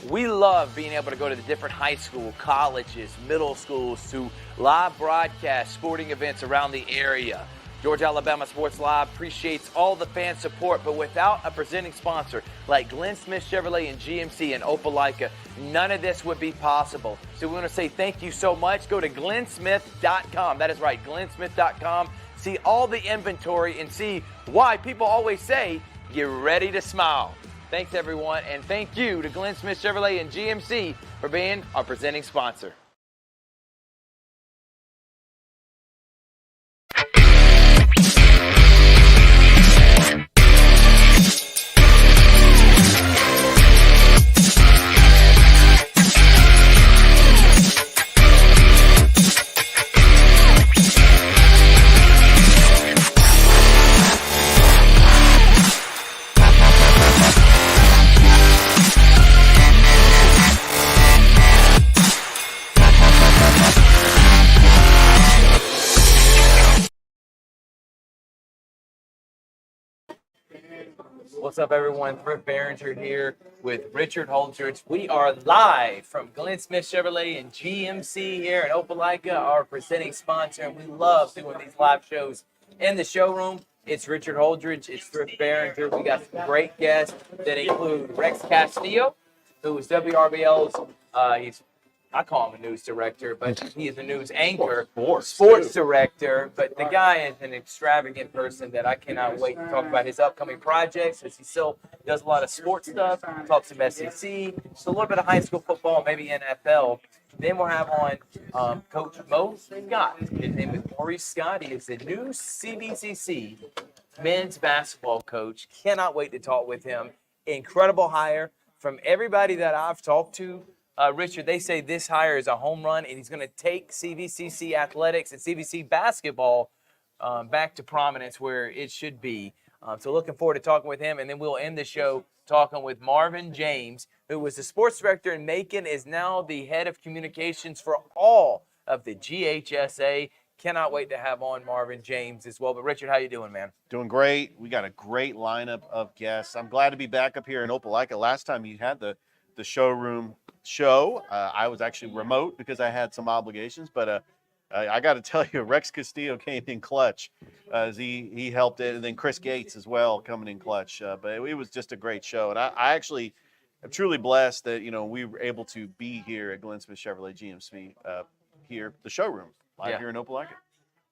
We love being able to go to the different high school, colleges, middle schools to live broadcast sporting events around the area. Georgia Alabama Sports Live appreciates all the fan support, but without a presenting sponsor like Glynn Smith Chevrolet and GMC and Opelika, none of this would be possible. So we want to say thank you so much. Go to glennsmith.com. That is right, glennsmith.com. See all the inventory and see why people always say, get ready to smile. Thanks, everyone, and thank you to Glynn Smith Chevrolet and GMC for being our presenting sponsor. What's up, everyone? Thrift Barringer here with Richard Holdridge. We are live from Glynn Smith Chevrolet and GMC here in Opelika, our presenting sponsor, and we love doing these live shows in the showroom. It's Richard Holdridge. It's Thrift Barringer. We got some great guests that include Rex Castillo, who is WRBL's, I call him a news director, but he is a news anchor, sports director. But the guy is an extravagant person that I cannot wait to talk about his upcoming projects, as he still does a lot of sports stuff, talks some SEC, just a little bit of high school football, maybe NFL. Then we'll have on Coach Mo Scott. His name is Morrice Scott. He is the new CVCC men's basketball coach. Cannot wait to talk with him. Incredible hire. From everybody that I've talked to, Richard, they say this hire is a home run, and he's going to take CVCC athletics and CVC basketball back to prominence where it should be. So looking forward to talking with him, and then we'll end the show talking with Marvin James, who was the sports director in Macon, is now the head of communications for all of the GHSA. Cannot wait to have on Marvin James as well. But Richard, how you doing, man? Doing great. We got a great lineup of guests. I'm glad to be back up here in Opelika. Last time you had the showroom show, I was actually remote because I had some obligations, but I got to tell you, Rex Castillo came in clutch as he helped it, and then Chris Gates as well coming in clutch. But it was just a great show, and I actually am truly blessed that we were able to be here at Glynn Smith Chevrolet GMC here, the showroom live here in Opelika.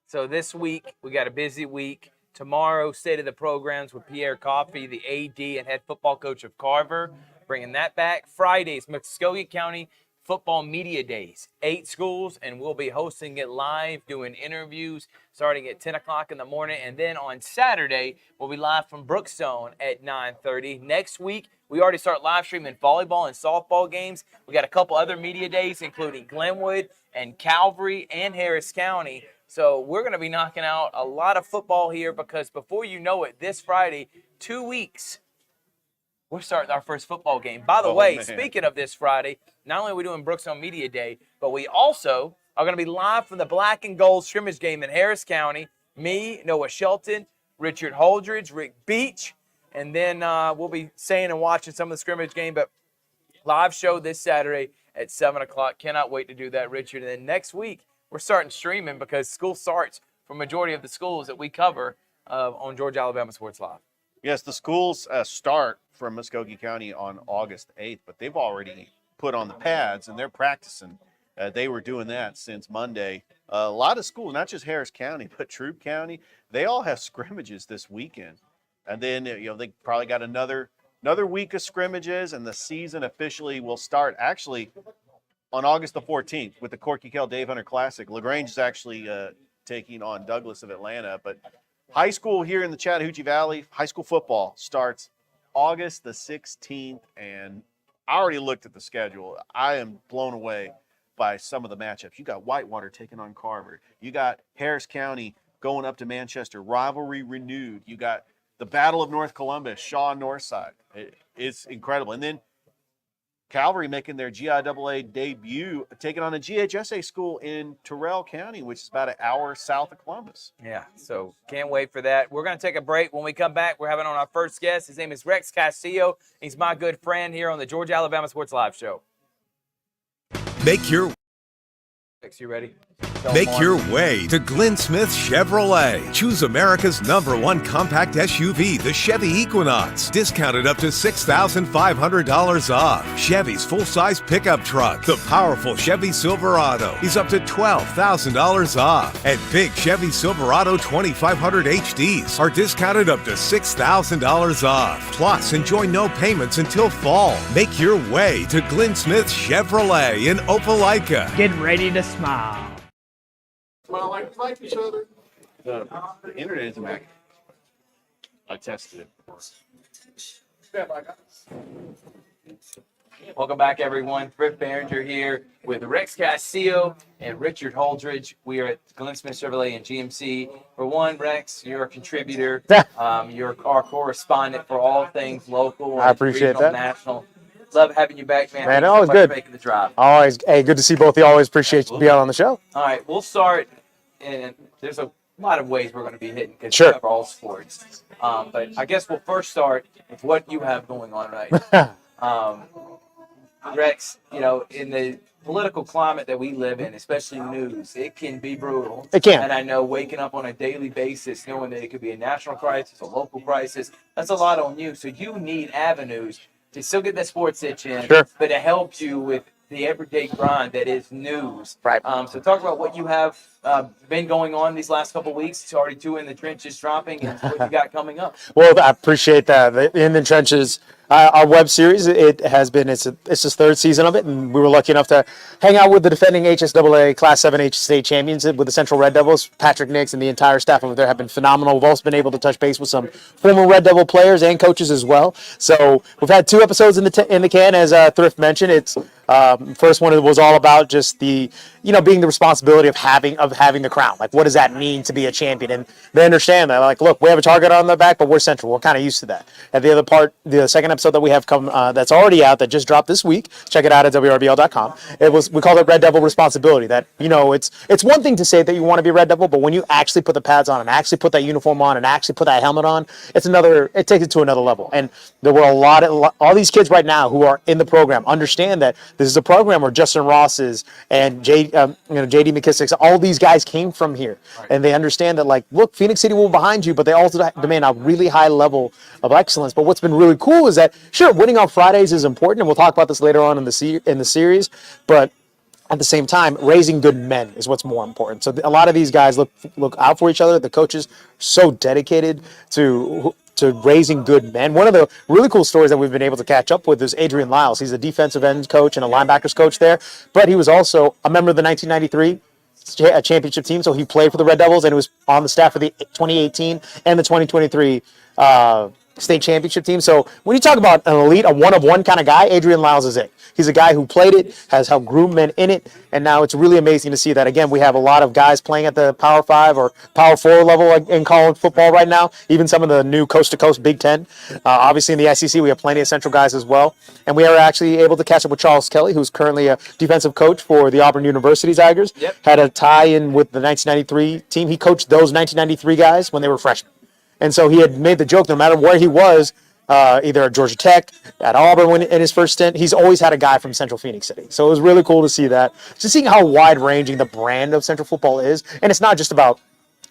So this week we got a busy week. Tomorrow, State of the Programs with Pierre Coffey, the AD and head football coach of Carver, bringing that back. Fridays, Muskogee County Football Media Days, 8 schools, and we'll be hosting it live, doing interviews starting at 10 o'clock in the morning. And then on Saturday, we'll be live from Brookstone at 9:30. Next week, we already start live streaming volleyball and softball games. We got a couple other media days, including Glenwood and Calvary and Harris County. So we're going to be knocking out a lot of football here, because before you know it, this Friday, 2 weeks, we're starting our first football game. By the way, speaking of this Friday, not only are we doing Brookstone Media Day, but we also are going to be live from the Black and Gold scrimmage game in Harris County. Me, Noah Shelton, Richard Holdridge, Rick Beach, and then we'll be saying and watching some of the scrimmage game. But live show this Saturday at 7 o'clock. Cannot wait to do that, Richard. And then next week, we're starting streaming because school starts for majority of the schools that we cover on Georgia Alabama Sports Live. Yes, the schools start from Muskogee County on August 8th, but they've already put on the pads and they're practicing. They were doing that since Monday. A lot of schools, not just Harris County, but Troup County, they all have scrimmages this weekend. And then, they probably got another week of scrimmages, and the season officially will start actually on August the 14th with the Corky Kell Dave Hunter Classic. LaGrange is actually taking on Douglas of Atlanta. But high school here in the Chattahoochee Valley, high school football starts August the 16th. And I already looked at the schedule. I am blown away by some of the matchups. You got Whitewater taking on Carver. You got Harris County going up to Manchester. Rivalry renewed. You got the Battle of North Columbus, Shaw Northside. It's incredible. And then Calvary making their GIAA debut, taking on a GHSA school in Terrell County, which is about an hour south of Columbus. Yeah, so can't wait for that. We're going to take a break. When we come back, we're having on our first guest. His name is Rex Castillo. He's my good friend here on the Georgia-Alabama Sports Live Show. Make your Rex, you ready? Make your way to Glynn Smith Chevrolet. Choose America's #1 compact SUV, the Chevy Equinox. Discounted up to $6,500 off. Chevy's full-size pickup truck, the powerful Chevy Silverado, is up to $12,000 off. And big Chevy Silverado 2500 HDs are discounted up to $6,000 off. Plus, enjoy no payments until fall. Make your way to Glynn Smith Chevrolet in Opelika. Get ready to smile. Smile like we like each other. The internet is Mac. I tested it. Welcome back, everyone. Thrift Barringer here with Rex Castillo and Richard Holdridge. We are at Glynn Smith Chevrolet and GMC. For one, Rex, you're a contributor. You're our correspondent for all things local. I appreciate regional, that. National. Love having you back, man. Man, Thank you always so much good. for making the drive. Always, hey, good to see both of you. Always appreciate you being on the show. All right, we'll start. And there's a lot of ways we're going to be hitting because Sure. we cover all sports. But I guess we'll first start with what you have going on right now. Rex, you know, in the political climate that we live in, especially news, it can be brutal. It can. And I know waking up on a daily basis, knowing that it could be a national crisis, a local crisis, that's a lot on you. So you need avenues to still get that sports itch in, Sure. but to help you with the everyday grind that is news. Right. So talk about what you have been going on these last couple of weeks. It's already 2 in the trenches dropping, and what you got coming up. Well, I appreciate that. In the Trenches, our web series, it has been, it's its third season of it, and we were lucky enough to hang out with the defending HSAA Class 7H state champions with the Central Red Devils. Patrick Nix and the entire staff over there have been phenomenal. We've also been able to touch base with some former Red Devil players and coaches as well. So we've had 2 episodes in the can, as Thrift mentioned. It's first one was all about just the, being the responsibility of having the crown. Like, what does that mean to be a champion? And they understand that. Like, look, we have a target on the back, but we're Central. We're kind of used to that. And the other part, the second episode that we have come that's already out, that just dropped this week. Check it out at WRBL.com. We call it Red Devil Responsibility. That, it's one thing to say that you want to be Red Devil, but when you actually put the pads on and actually put that uniform on and actually put that helmet on, it takes it to another level. And there were all these kids right now who are in the program understand that this is a program where Justin Ross's and JD McKissick's, all these guys came from here. Right. And they understand that, like, look, Phoenix City will be behind you, but they also demand a really high level of excellence. But what's been really cool is that, sure, winning on Fridays is important, and we'll talk about this later on in the series, but at the same time, raising good men is what's more important. So a lot of these guys look out for each other. The coaches are so dedicated to raising good men. One of the really cool stories that we've been able to catch up with is Adrian Lyles. He's a defensive ends coach and a linebackers coach there, but he was also a member of the 1993 championship team. So he played for the Red Devils and was on the staff for the 2018 and the 2023 state championship team. So when you talk about an elite, a one-of-one kind of guy, Adrian Lyles is it. He's a guy who played it, has helped groom men in it, and now it's really amazing to see that. Again, we have a lot of guys playing at the Power 5 or Power 4 level in college football right now, even some of the new coast-to-coast Big Ten. Obviously, in the SEC, we have plenty of Central guys as well. And we are actually able to catch up with Charles Kelly, who's currently a defensive coach for the Auburn University Tigers. Yep. Had a tie-in with the 1993 team. He coached those 1993 guys when they were freshmen. And so he had made the joke, no matter where he was, either at Georgia Tech, at Auburn in his first stint, he's always had a guy from Central Phoenix City. So it was really cool to see that. Just seeing how wide-ranging the brand of Central football is. And it's not just about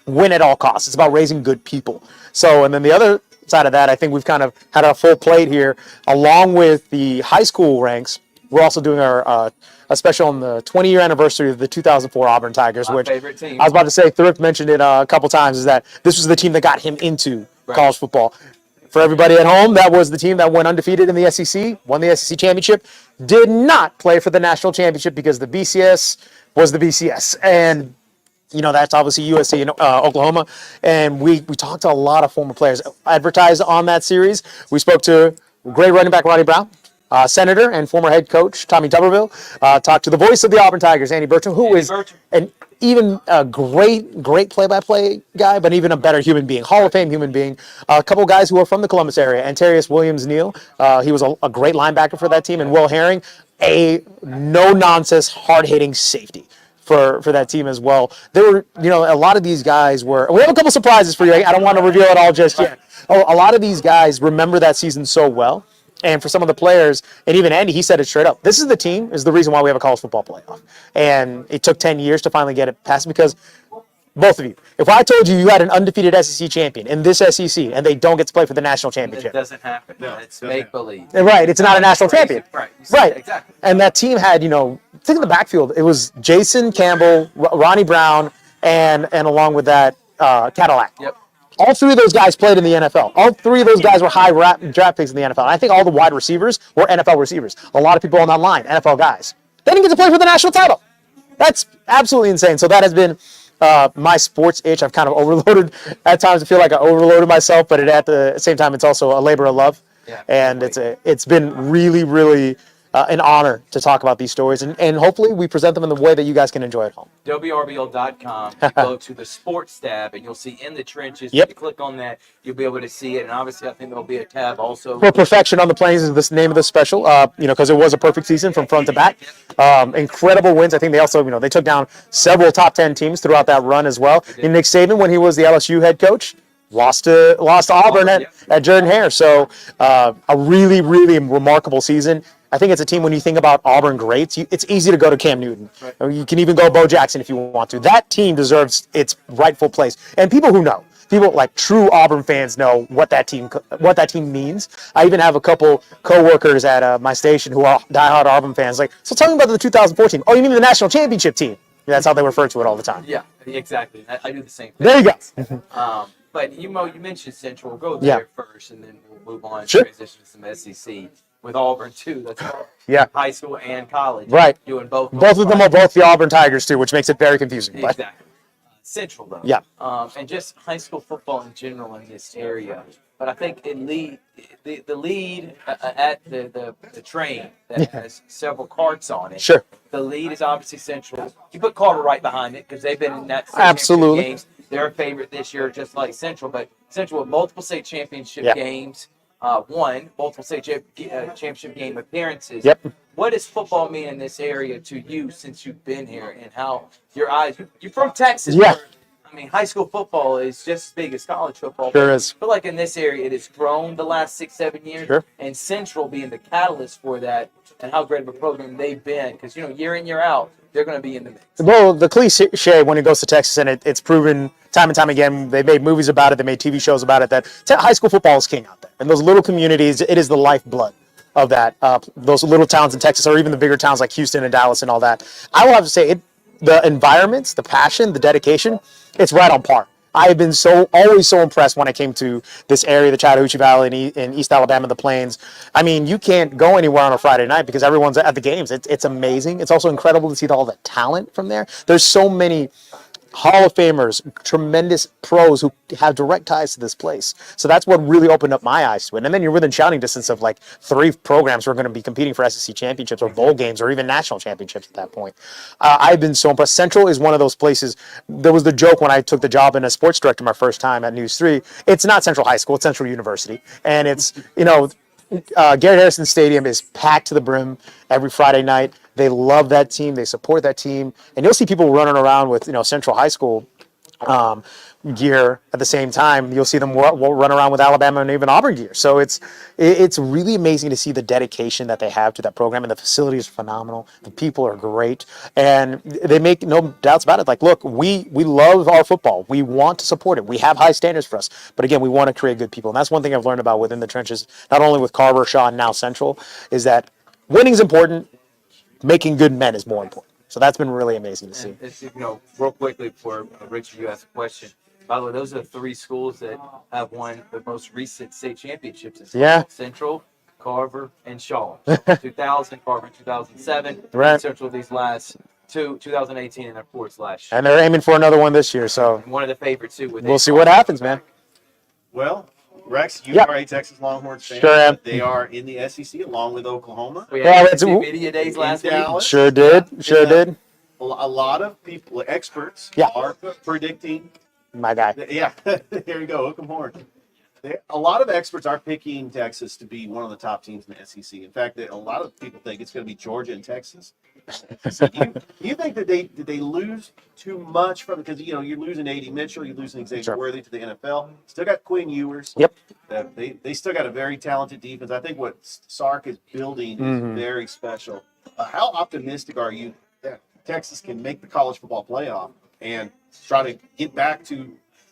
win at all costs. It's about raising good people. So, and then the other side of that, I think we've kind of had a full plate here. Along with the high school ranks, we're also doing a special on the 20-year anniversary of the 2004 Auburn Tigers, My favorite team. I was about to say, Thrift mentioned it a couple times, is that this was the team that got him into college football. For everybody at home, that was the team that went undefeated in the SEC, won the SEC championship, did not play for the national championship because the BCS was the BCS. And, that's obviously USC in Oklahoma. And we talked to a lot of former players. Advertised on that series, we spoke to great running back Ronnie Brown, Senator and former head coach Tommy Tuberville, talked to the voice of the Auburn Tigers, Andy Bertram, who is an even a great play-by-play guy, but even a better human being, Hall of Fame human being. A couple guys who are from the Columbus area, Antarius Williams-Neal, he was a great linebacker for that team, and Will Herring, a no-nonsense, hard-hitting safety for that team as well. There were, a lot of these guys were. We have a couple surprises for you. I don't want to reveal it all just yet. A lot of these guys remember that season so well. And for some of the players, and even Andy, he said it straight up. This is the team, is the reason why we have a college football playoff. And it took 10 years to finally get it passed because both of you, if I told you had an undefeated SEC champion in this SEC and they don't get to play for the national championship. It doesn't happen. No, it's make-believe. Right. It's not a national champion. Right. Exactly. And that team had, think of the backfield. It was Jason Campbell, Ronnie Brown, and along with that, Cadillac. Yep. All three of those guys played in the NFL. All three of those guys were high draft picks in the NFL. And I think all the wide receivers were NFL receivers. A lot of people on that line, NFL guys. They didn't get to play for the national title. That's absolutely insane. So that has been my sports itch. I've kind of overloaded at times. I feel like I overloaded myself, but at the same time, it's also a labor of love. Yeah, and it's been really, really an honor to talk about these stories. And hopefully we present them in the way that you guys can enjoy at home. WRBL.com. You go to the sports tab and you'll see In the Trenches. Yep. If you click on that, you'll be able to see it. And obviously, I think there'll be a tab also. For Perfection on the Plains is the name of the special, because it was a perfect season from front to back. Incredible wins. I think they also, they took down several top 10 teams throughout that run as well. And Nick Saban, when he was the LSU head coach, lost to Auburn at Jordan-Hare. So a really, really remarkable season. I think it's a team, when you think about Auburn greats, it's easy to go to Cam Newton. Right. You can even go Bo Jackson if you want to. That team deserves its rightful place. And people who know, people like true Auburn fans know what that team means. I even have a couple co-workers at my station who are diehard Auburn fans. Like, so tell me about the 2014. Oh, you mean the national championship team? That's how they refer to it all the time. Yeah, exactly. I do the same thing. There you go. But you mentioned Central. We'll go there first, and then we'll move on. Sure. Transition to some SEC with Auburn too. That's high school and college. Right. Doing both. Both of them are both the Auburn Tigers too, which makes it very confusing. Exactly. Central though. Yeah. And just high school football in general in this area. But I think the lead at the train that has several carts on it. Sure. The lead is obviously Central. You put Carter right behind it because they've been in that state absolutely games. They're a favorite this year, just like Central. But Central with multiple state championship games, won multiple state championship game appearances. Yep. What does football mean in this area to you since you've been here, and how your eyes? You're from Texas. Yeah. I mean, high school football is just as big as college football. Sure is. I feel like in this area, it has grown the last 6-7 years. Sure. And Central being the catalyst for that, and how great of a program they've been. Because, year in, year out, they're going to be in the mix. Well, the cliche when it goes to Texas, and it's proven time and time again, they made movies about it, they made TV shows about it, that high school football is king out there. And those little communities, it is the lifeblood of that. Those little towns in Texas, or even the bigger towns like Houston and Dallas and all that. I will have to say, the environments, the passion, the dedication, it's right on par. I have been always so impressed when I came to this area, the Chattahoochee Valley in East Alabama, the Plains. I mean, you can't go anywhere on a Friday night because everyone's at the games. It's amazing. It's also incredible to see all the talent from there. There's so many Hall of Famers, tremendous pros who have direct ties to this place. So that's what really opened up my eyes to it. And then you're within shouting distance of like 3 programs who are going to be competing for SEC championships or bowl games or even national championships at that point. I've been so impressed. Central is one of those places. There was the joke when I took the job in as sports director my first time at News 3. It's not Central High School, it's Central University. And it's, Garrett Harrison Stadium is packed to the brim every Friday night. They love that team. They support that team. And you'll see people running around with, Central High School gear at the same time. You'll see them run around with Alabama and even Auburn gear. So it's really amazing to see the dedication that they have to that program. And the facilities are phenomenal. The people are great. And they make no doubts about it. Like, look, we love our football. We want to support it. We have high standards for us. But again, we want to create good people. And that's one thing I've learned about within the trenches, not only with Carver, Shaw, and now Central, is that winning is important. Making good men is more important. So that's been really amazing to see. And it's, real quickly before Richard, you asked a question. By the way, those are the 3 schools that have won the most recent state championships. Yeah. Central, Carver, and Shaw. 2000, Carver in 2007. Right. Central these last 2, 2018, and of course last year. And they're aiming for another one this year. So one of the favorites too. We'll see what happens, man. Well, Rex, you Yep. are a Texas Longhorns fan. Sure am. They are in the SEC along with Oklahoma. We Yeah, had it's- media days In last week. Dallas. Sure did. Sure Yeah. did. A lot of people, experts, Yeah. are predicting. My guy. Yeah, there you go, hook 'em horn. A lot of experts are picking Texas to be one of the top teams in the SEC. In fact, a lot of people think it's going to be Georgia and Texas. So you think that did they lose too much from, because you're losing A.D. Mitchell, you're losing Xavier Sure. Worthy to the NFL. Still got Quinn Ewers. Yep. They still got a very talented defense. I think what Sark is building is very special. How optimistic are you that Texas can make the college football playoff and try to get back to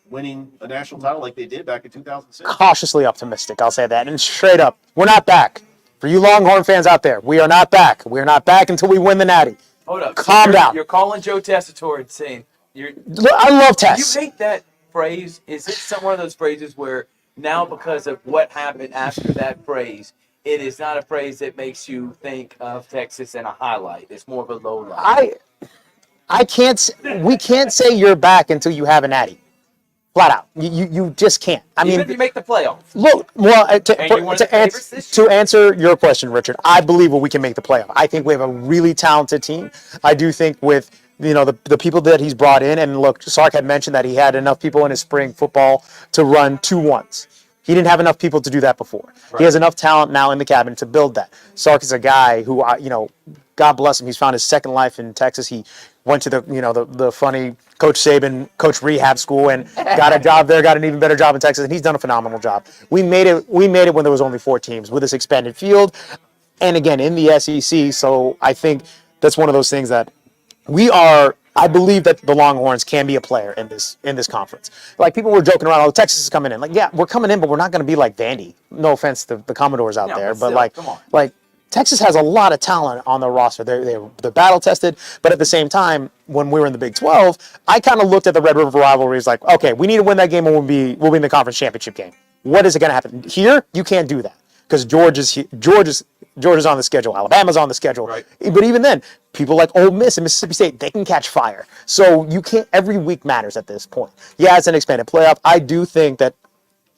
winning a national title like they did back in 2006? Cautiously optimistic, I'll say that. And straight up, we're not back. For you Longhorn fans out there, we are not back. We are not back until we win the Natty. Hold up. Calm down. You're calling Joe Tessitore insane. Look, I love You Tess. hate that phrase? Is it one of those phrases where now, because of what happened after that phrase, it is not a phrase that makes you think of Texas in a highlight? It's more of a low light. We can't say you're back until you have a Natty. Flat out. You just can't. Even if you make the playoffs. Look, well, And you're one of the favorites this to answer your question, Richard, I believe we can make the playoff. I think we have a really talented team. I do think with the people that he's brought in, and look, Sark had mentioned that he had enough people in his spring football to run 2-1s. He didn't have enough people to do that before. Right. He has enough talent now in the cabinet to build that. Sark is a guy who, God bless him, he's found his second life in Texas. He went to the funny Coach Saban, Coach Rehab School, and got a job there, got an even better job in Texas, and he's done a phenomenal job. We made it when there was only 4 teams with this expanded field, and again in the SEC. So I think that's one of those things that I believe that the Longhorns can be a player in this conference. Like, people were joking around, Texas is coming in. Like, yeah, we're coming in, but we're not going to be like Vandy. No offense to the Commodores out there, but still, come on. Like Texas has a lot of talent on their roster. They're battle tested, but at the same time, when we were in the Big 12, I kind of looked at the Red River rivalry as like, okay, we need to win that game, and we'll be in the conference championship game. What is it going to happen here? You can't do that because Georgia's on the schedule. Alabama's on the schedule. Right. But even then, people like Ole Miss and Mississippi State, they can catch fire. So you can't. Every week matters at this point. Yeah, it's an expanded playoff. I do think that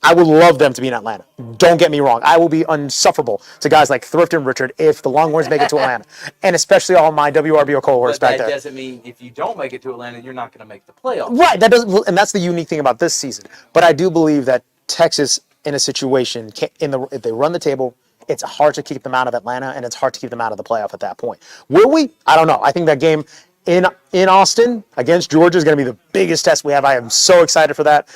I would love them to be in Atlanta. Don't get me wrong. I will be unsufferable to guys like Thrift and Richard if the Longhorns make it to Atlanta, and especially all my WRBL cohorts back there. But that doesn't mean if you don't make it to Atlanta, you're not going to make the playoffs. Right. And that's the unique thing about this season. But I do believe that Texas, in a situation, if they run the table, it's hard to keep them out of Atlanta, and it's hard to keep them out of the playoff at that point. Will we? I don't know. I think that game in Austin against Georgia is going to be the biggest test we have. I am so excited for that.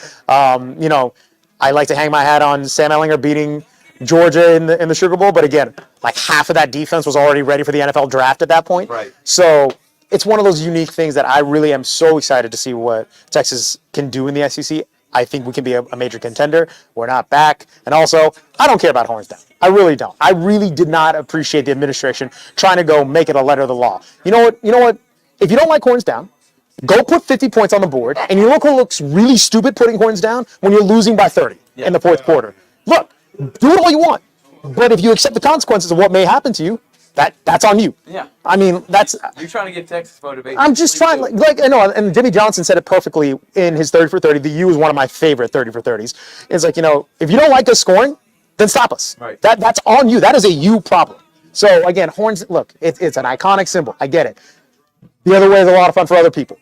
I like to hang my hat on Sam Ehlinger beating Georgia in the Sugar Bowl, but again, like half of that defense was already ready for the NFL draft at that point. Right. So it's one of those unique things that I really am so excited to see what Texas can do in the SEC. I think we can be a major contender. We're not back. And also, I don't care about horns down. I really don't. I really did not appreciate the administration trying to go make it a letter of the law. You know what? If you don't like horns down, go put 50 points on the board, and you look who looks really stupid putting horns down when you're losing by 30 in the fourth quarter. Look, do it all you want, but if you accept the consequences of what may happen to you, that's on you. Yeah. I mean, You're trying to get Texas motivation. I'm just trying, like I know, and Jimmy Johnson said it perfectly in his 30 for 30. The U is one of my favorite 30 for 30s. It's like, if you don't like us scoring, then stop us. Right. That's on you. That is a you problem. So again, horns, look, it's an iconic symbol. I get it. The other way is a lot of fun for other people,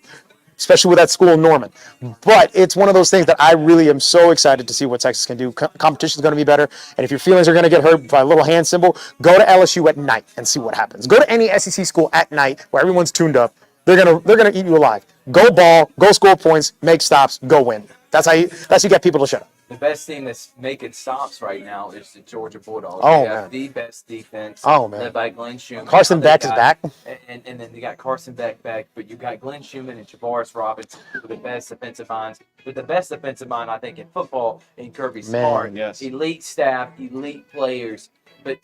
especially with that school in Norman. But it's one of those things that I really am so excited to see what Texas can do. Competition is going to be better. And if your feelings are going to get hurt by a little hand symbol, go to LSU at night and see what happens. Go to any SEC school at night where everyone's tuned up. They're gonna eat you alive. Go ball, go score points, make stops, go win. That's how you get people to shut up. The best team that's making stops right now is the Georgia Bulldogs. Oh, they have man. the best defense. Oh, man. Led by Glynn Schumann. Carson Beck is back. And then you got Carson Beck back, but you got Glynn Schumann and Javaris Robinson, with the best defensive minds. With the best defensive mind, I think, in football, in Kirby Smart. Yes. Elite staff, elite players. But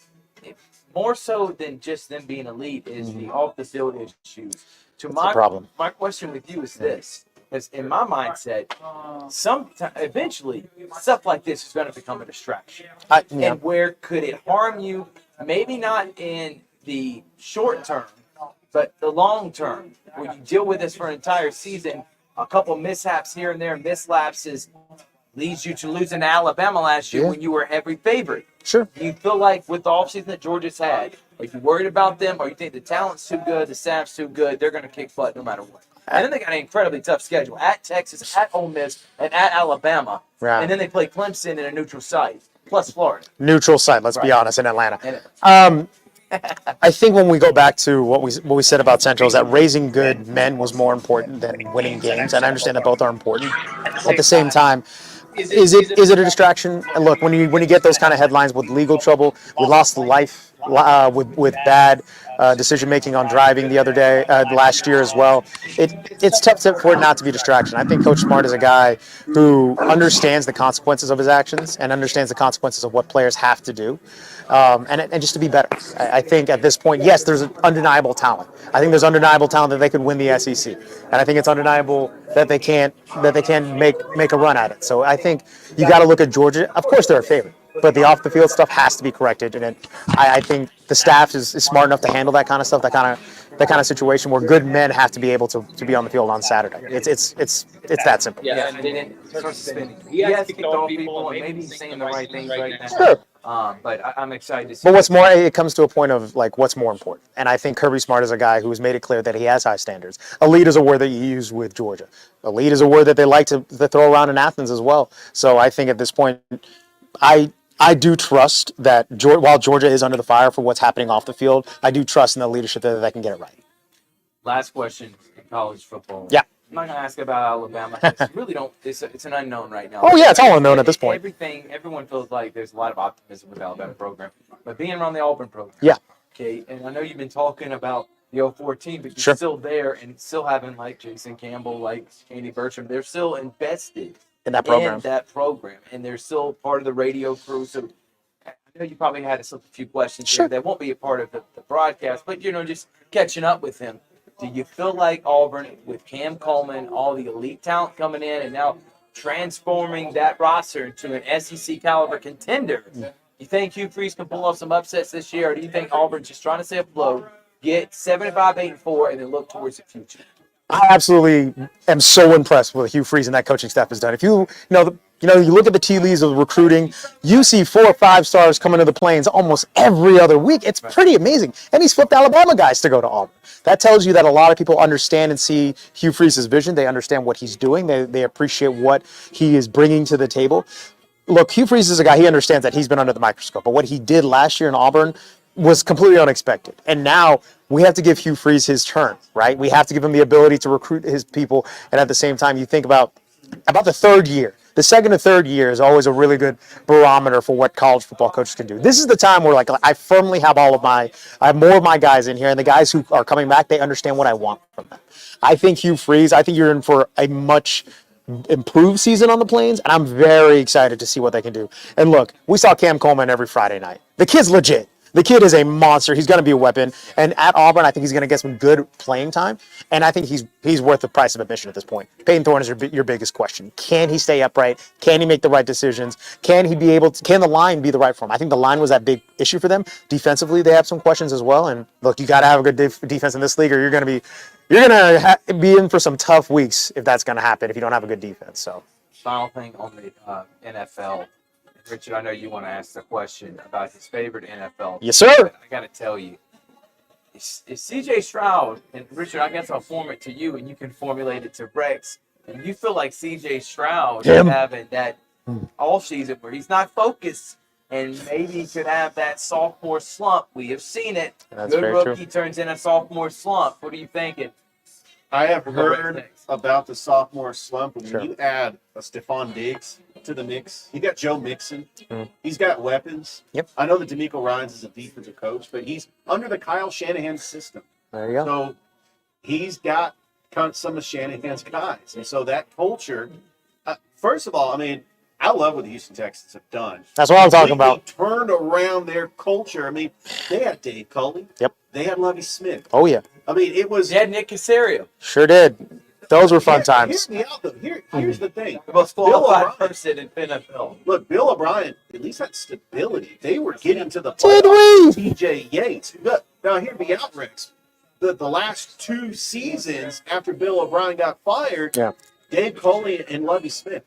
more so than just them being elite is the off-the-field issues. That's the problem. My question with you is this. Because in my mindset, eventually, stuff like this is going to become a distraction. Yeah. And where could it harm you? Maybe not in the short term, but the long term, where you deal with this for an entire season, a couple mishaps here and there, mislapses. leads you to losing to Alabama last year Yeah. when you were a heavy favorite. Sure. Do you feel like with the offseason that Georgia's had, are you worried about them, or you think the talent's too good, the staff's too good, they're going to kick butt no matter what? And then they got an incredibly tough schedule at Texas, at Ole Miss, and at Alabama. Right. And then they play Clemson in a neutral site, plus Florida. Neutral site, let's be Right. honest, in Atlanta. And I think when we go back to what we said about Central is that raising good men was more important than winning games, and I understand that both are important. At the same time, is it a distraction? And look, when you get those kind of headlines with legal trouble, we lost life with bad decision making on driving the other day, last year as well. It's tough for it not to be a distraction. I think Coach Smart is a guy who understands the consequences of his actions and understands the consequences of what players have to do, and just to be better. I think at this point, yes, there's undeniable talent. I think there's undeniable talent that they could win the SEC, and I think it's undeniable that they can't make a run at it. So I think you got to look at Georgia. Of course, they're a favorite, but the off the field stuff has to be corrected, and I think the staff is smart enough to handle that kind of stuff, that kind of situation where good men have to be able to be on the field on Saturday. It's that simple. yeah, and they didn't start suspending. He has kicked off people, and maybe he's saying the right things right now. Sure. But I'm excited to see. But what's more, it comes to a point of like, what's more important? And I think Kirby Smart is a guy who has made it clear that he has high standards. Elite is a word that you use with Georgia. Elite is a word that they like to throw around in Athens as well. So I think at this point, I do trust that while Georgia is under the fire for what's happening off the field, I do trust in the leadership that they can get it right. Last question in college football. Yeah. I'm not going to ask about Alabama. It's really don't. It's an unknown right now. Oh yeah, it's all unknown at this point. Everyone feels like there's a lot of optimism with the Alabama program, but being around the Auburn program. Yeah. Okay, and I know you've been talking about the 014, but you're Sure. still there and still having like Jason Campbell, like Andy Bertram. They're still invested In that program. and they're still part of the radio crew. So I know you probably had to slip a few questions Sure. here that won't be a part of the broadcast, but just catching up with him. Do you feel like Auburn, with Cam Coleman, all the elite talent coming in, and now transforming that roster into an SEC caliber contender, you think Hugh Freeze can pull off some upsets this year, or do you think Auburn's just trying to stay afloat, get 7-5, 8-4, and then look towards the future? I absolutely am so impressed with what Hugh Freeze and that coaching staff has done. If you look at the tea leaves of recruiting, you see 4 or 5 stars coming to the Plains almost every other week. It's pretty amazing. And he's flipped Alabama guys to go to Auburn. That tells you that a lot of people understand and see Hugh Freeze's vision. They understand what he's doing. They appreciate what he is bringing to the table. Look, Hugh Freeze is a guy, he understands that he's been under the microscope. But what he did last year in Auburn was completely unexpected. And now we have to give Hugh Freeze his turn, right? We have to give him the ability to recruit his people. And at the same time, you think about the third year. The second or third year is always a really good barometer for what college football coaches can do. This is the time where I firmly have I have more of my guys in here, and the guys who are coming back, they understand what I want from them. I think Hugh Freeze, I think you're in for a much improved season on the Plains, and I'm very excited to see what they can do. And look, we saw Cam Coleman every Friday night. The kid's legit. The kid is a monster. He's going to be a weapon. And at Auburn, I think he's going to get some good playing time. And I think he's worth the price of admission at this point. Peyton Thorne is your biggest question. Can he stay upright? Can he make the right decisions? Can the line be the right for him? I think the line was that big issue for them. Defensively, they have some questions as well. And look, you got to have a good defense in this league, or you're going to be in for some tough weeks if that's going to happen, if you don't have a good defense. So, Final thing on the NFL. Richard, I know you want to ask the question about his favorite NFL. yes, sir. I got to tell you, is CJ Stroud, and Richard, I guess I'll form it to you and you can formulate it to Rex. And you feel like CJ Stroud is having that all season where he's not focused and maybe could have that sophomore slump. We have seen it. That's Good very rookie true. turns in a sophomore slump. What are you thinking? I have We'll go right heard next. about the sophomore slump. When Sure. you add a Stephon Diggs to the mix, you got Joe Mixon. Mm. He's got weapons. Yep. I know that DeMeco Ryans is a defensive coach, but he's under the Kyle Shanahan system. There you go. So he's got kind of some of Shanahan's guys. And so that culture, first of all, I mean, I love what the Houston Texans have done. That's what I'm talking about. They turned around their culture. I mean, they had Dave Culley. Yep. They had Lovie Smith. Oh, yeah. I mean, it was. They had Nick Casario, Sure did. Those were fun times. Hear me out, though. Here's the thing. the most Bill qualified O'Brien. person in NFL. Look, Bill O'Brien at least had stability. They were getting to the Did playoffs. we? TJ Yates. Look, now hear me out, Rex. The last 2 seasons after Bill O'Brien got fired, Yeah. Dave Culley and Lovie Smith,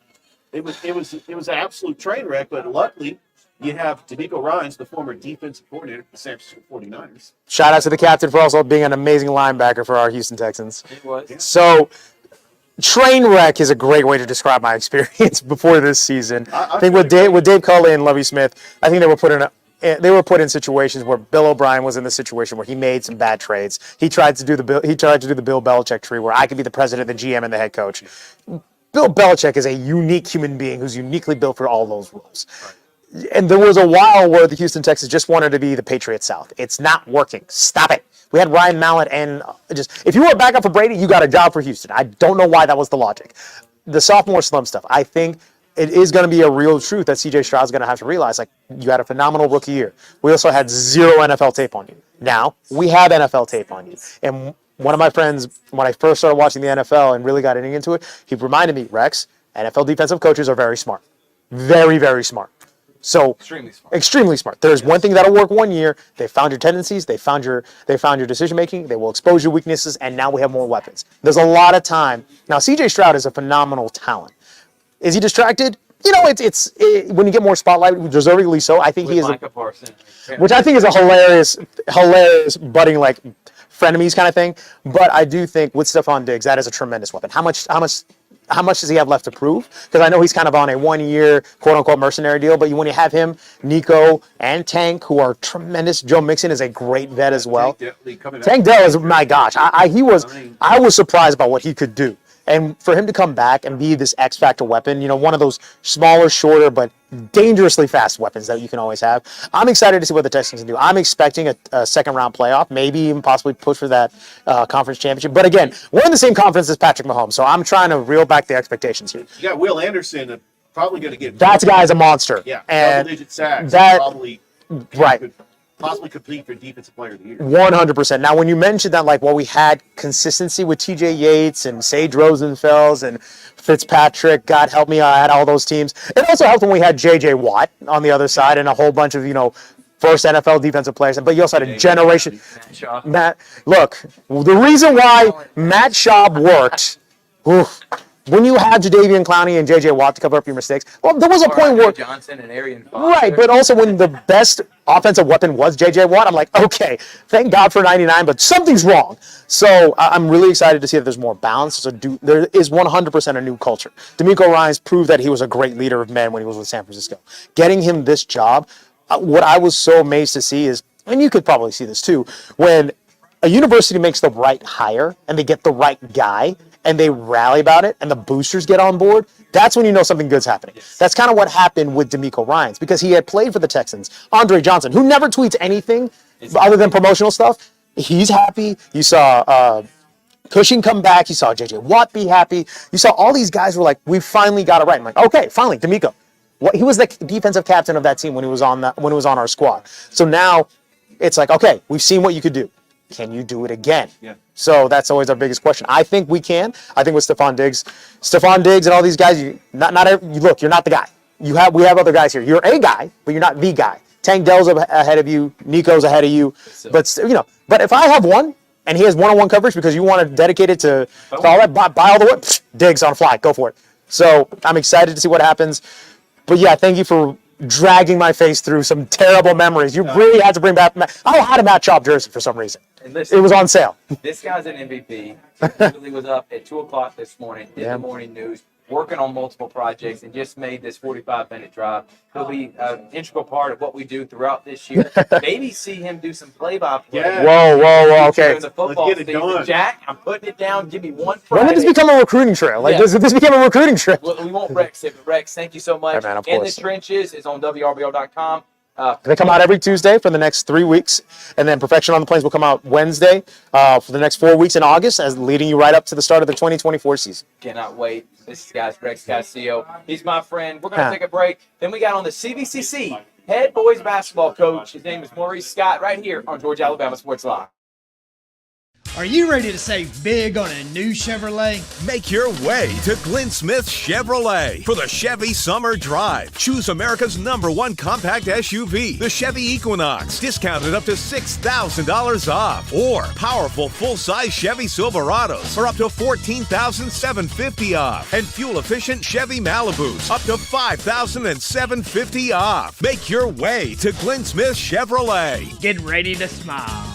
it was an absolute train wreck. But luckily, you have D'Amico Ryans, the former defensive coordinator for the San Francisco 49ers. Shout out to the captain for also being an amazing linebacker for our Houston Texans. It was. So, train wreck is a great way to describe my experience before this season. I think with Dave Culley and Lovie Smith, I think they were put in situations where Bill O'Brien was in the situation where he made some bad trades. He tried to do the Bill Belichick tree where I could be the president, the GM, and the head coach. Bill Belichick is a unique human being who's uniquely built for all those roles. And there was a while where the Houston Texans just wanted to be the Patriots South. It's not working. Stop it. We had Ryan Mallett, and if you were a backup for Brady, you got a job for Houston. I don't know why that was the logic. The sophomore slump stuff, I think it is going to be a real truth that C.J. Stroud's going to have to realize. Like, you had a phenomenal rookie year. We also had 0 NFL tape on you. Now, we have NFL tape on you. And one of my friends, when I first started watching the NFL and really got into it, he reminded me, Rex, NFL defensive coaches are very smart. Very, very smart. So extremely smart. There's one thing that'll work 1 year. They found your tendencies. They found your decision making. They will expose your weaknesses, and now we have more weapons. There's a lot of time. Now, C.J. Stroud is a phenomenal talent. Is he distracted? You know, it's when you get more spotlight, deservedly so. I think he is, which I think is a hilarious budding like frenemies kind of thing. But I do think with Stephon Diggs, that is a tremendous weapon. How much does he have left to prove? Because I know he's kind of on a 1 year quote unquote mercenary deal. But when you have him, Nico, and Tank, who are tremendous. Joe Mixon is a great vet as well. Tank Dell is, my gosh, I was surprised by what he could do. And for him to come back and be this X factor weapon, you know, one of those smaller, shorter, but dangerously fast weapons that you can always have. I'm excited to see what the Texans can do. I'm expecting a second round playoff, maybe even possibly push for that conference championship. But again, we're in the same conference as Patrick Mahomes, so I'm trying to reel back the expectations here. You got Will Anderson probably going to get. That guy's a monster. Yeah, and double-digit sacks. Probably right. Possibly complete for Defensive Player of the Year. 100%. Now, when you mentioned that, like, well, we had consistency with T.J. Yates and Sage Rosenfels and Fitzpatrick, God help me, I had all those teams. It also helped when we had J.J. Watt on the other side and a whole bunch of, you know, first NFL defensive players. But you also had a generation. Look, the reason why Matt Schaub worked, when you had Jadeveon Clowney and J.J. Watt to cover up your mistakes, well, there was a point where Johnson and Arian right, but also when the best offensive weapon was J.J. Watt, I'm like, okay, thank God for 99, but something's wrong. So I'm really excited to see that there's more balance. There is 100% a new culture. D'Amico Ryans proved that he was a great leader of men when he was with San Francisco. Getting him this job, what I was so amazed to see is, and you could probably see this too, when a university makes the right hire and they get the right guy, and they rally about it, and the boosters get on board, that's when you know something good's happening. Yes. That's kind of what happened with D'Amico Ryans, because he had played for the Texans. Andre Johnson, who never tweets anything other than promotional stuff, he's happy. You saw Cushing come back. You saw J.J. Watt be happy. You saw all these guys were like, we finally got it right. I'm like, okay, finally, D'Amico. He was the defensive captain of that team when he was on our squad. So now it's like, okay, we've seen what you could do. Can you do it again? Yeah. So that's always our biggest question. I think we can. I think with Stephon Diggs and all these guys, you're not the guy. We have other guys here. You're a guy, but you're not the guy. Tank Dell's ahead of you. Nico's ahead of you. But but if I have one and he has one-on-one coverage because you want to dedicate it to all that, buy all the way, Diggs on a fly, go for it. So I'm excited to see what happens. But yeah, thank you for dragging my face through some terrible memories. You really had to bring back. I had a Matt Schaub jersey for some reason. And listen, it was on sale. This guy's an MVP. He literally was up at 2 o'clock this morning, did the morning news, working on multiple projects, and just made this 45-minute drive. He'll be an integral part of what we do throughout this year. Maybe see him do some play-by-play. Yeah. Whoa, okay. During the football season. Jack, I'm putting it down. Give me one Friday. When did this become a recruiting trail? Does this become a recruiting trail? Well, we won't Rex it, but Rex, thank you so much. Hey, man, In the Trenches is on WRBL.com. They come out every Tuesday for the next 3 weeks, and then Perfection on the Plains will come out Wednesday for the next 4 weeks in August, as leading you right up to the start of the 2024 season. Cannot wait. This is guys Rex Castillo. He's my friend. We're going to take a break. Then we got on the CVCC head boys basketball coach. His name is Maurice Scott, right here on Georgia Alabama Sports Live. Are you ready to save big on a new Chevrolet? Make your way to Glynn Smith Chevrolet for the Chevy Summer Drive. Choose America's #1 compact SUV, the Chevy Equinox, discounted up to $6,000 off. Or powerful full-size Chevy Silverados for up to $14,750 off. And fuel-efficient Chevy Malibus up to $5,750 off. Make your way to Glynn Smith Chevrolet. Get ready to smile.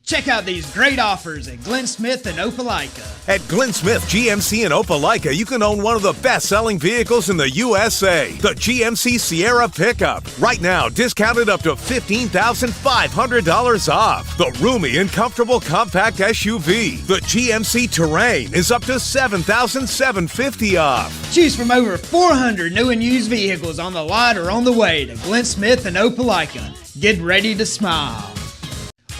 Check out these great offers at Glynn Smith and Opelika. At Glynn Smith GMC in Opelika, you can own one of the best-selling vehicles in the USA, the GMC Sierra pickup. Right now, discounted up to $15,500 off. The roomy and comfortable compact SUV, the GMC Terrain, is up to $7,750 off. Choose from over 400 new and used vehicles on the lot or on the way to Glynn Smith and Opelika. Get ready to smile.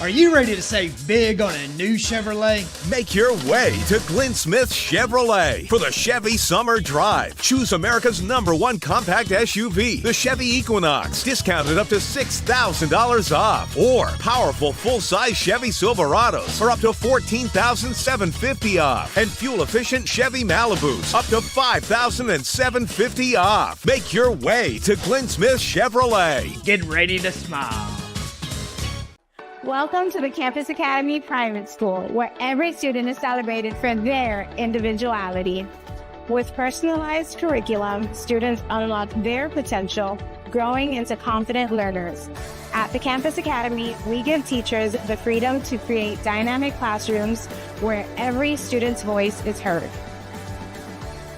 Are you ready to save big on a new Chevrolet? Make your way to Glynn Smith Chevrolet for the Chevy Summer Drive. Choose America's #1 compact SUV, the Chevy Equinox, discounted up to $6,000 off. Or powerful full-size Chevy Silverados for up to $14,750 off. And fuel-efficient Chevy Malibus up to $5,750 off. Make your way to Glynn Smith Chevrolet. Get ready to smile. Welcome to the Campus Academy Private School, where every student is celebrated for their individuality. With personalized curriculum, students unlock their potential, growing into confident learners. At the Campus Academy, we give teachers the freedom to create dynamic classrooms where every student's voice is heard.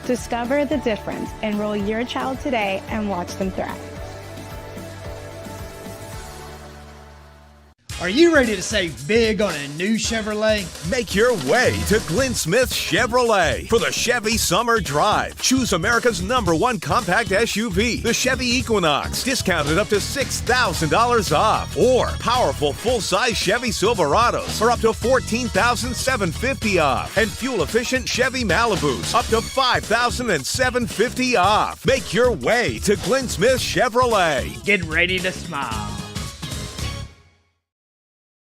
Discover the difference. Enroll your child today and watch them thrive. Are you ready to save big on a new Chevrolet? Make your way to Glynn Smith Chevrolet for the Chevy Summer Drive. Choose America's #1 compact SUV, the Chevy Equinox, discounted up to $6,000 off. Or powerful full-size Chevy Silverados for up to $14,750 off. And fuel-efficient Chevy Malibus up to $5,750 off. Make your way to Glynn Smith Chevrolet. Get ready to smile.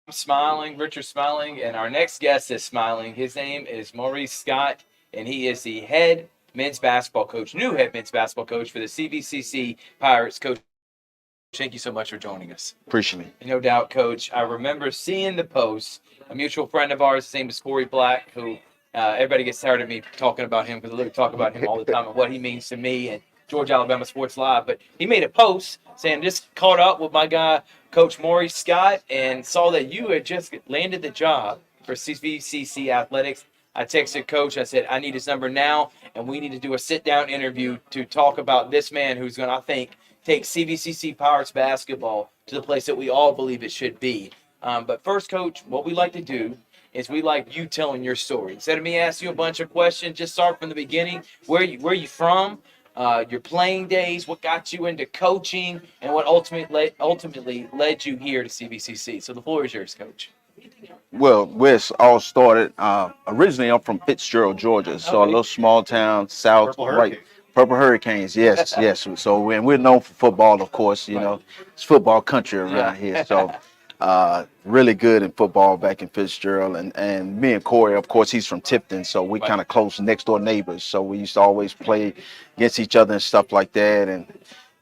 Smiling, Richard smiling, and our next guest is smiling. His name is Morrice Scott, and he is the head men's basketball coach, new head men's basketball coach for the CVCC Pirates. Coach, thank you so much for joining us. Appreciate it. No doubt, Coach. I remember seeing the post. A mutual friend of ours, his name is Corey Black, who everybody gets tired of me talking about him because I literally talk about him all the time and what he means to me and Georgia Alabama Sports Live. But he made a post saying, just caught up with my guy, Coach Morrice Scott, and saw that you had just landed the job for CVCC Athletics. I texted Coach. I said, I need his number now, and we need to do a sit-down interview to talk about this man who's going to, I think, take CVCC Pirates basketball to the place that we all believe it should be. But first, Coach, what we like to do is we like you telling your story. Instead of me asking you a bunch of questions, just start from the beginning. Where you from? Your playing days, what got you into coaching, and what ultimately led you here to CVCC. So the floor is yours, Coach. Well, where it all started, originally I'm from Fitzgerald, Georgia, so a little small town south, Purple Hurricanes, yes, yes. So we're known for football, of course, you know, it's football country around here. So really good in football back in Fitzgerald, and me and Corey, of course, he's from Tipton, so we kind of close next door neighbors. So we used to always play against each other and stuff like that. And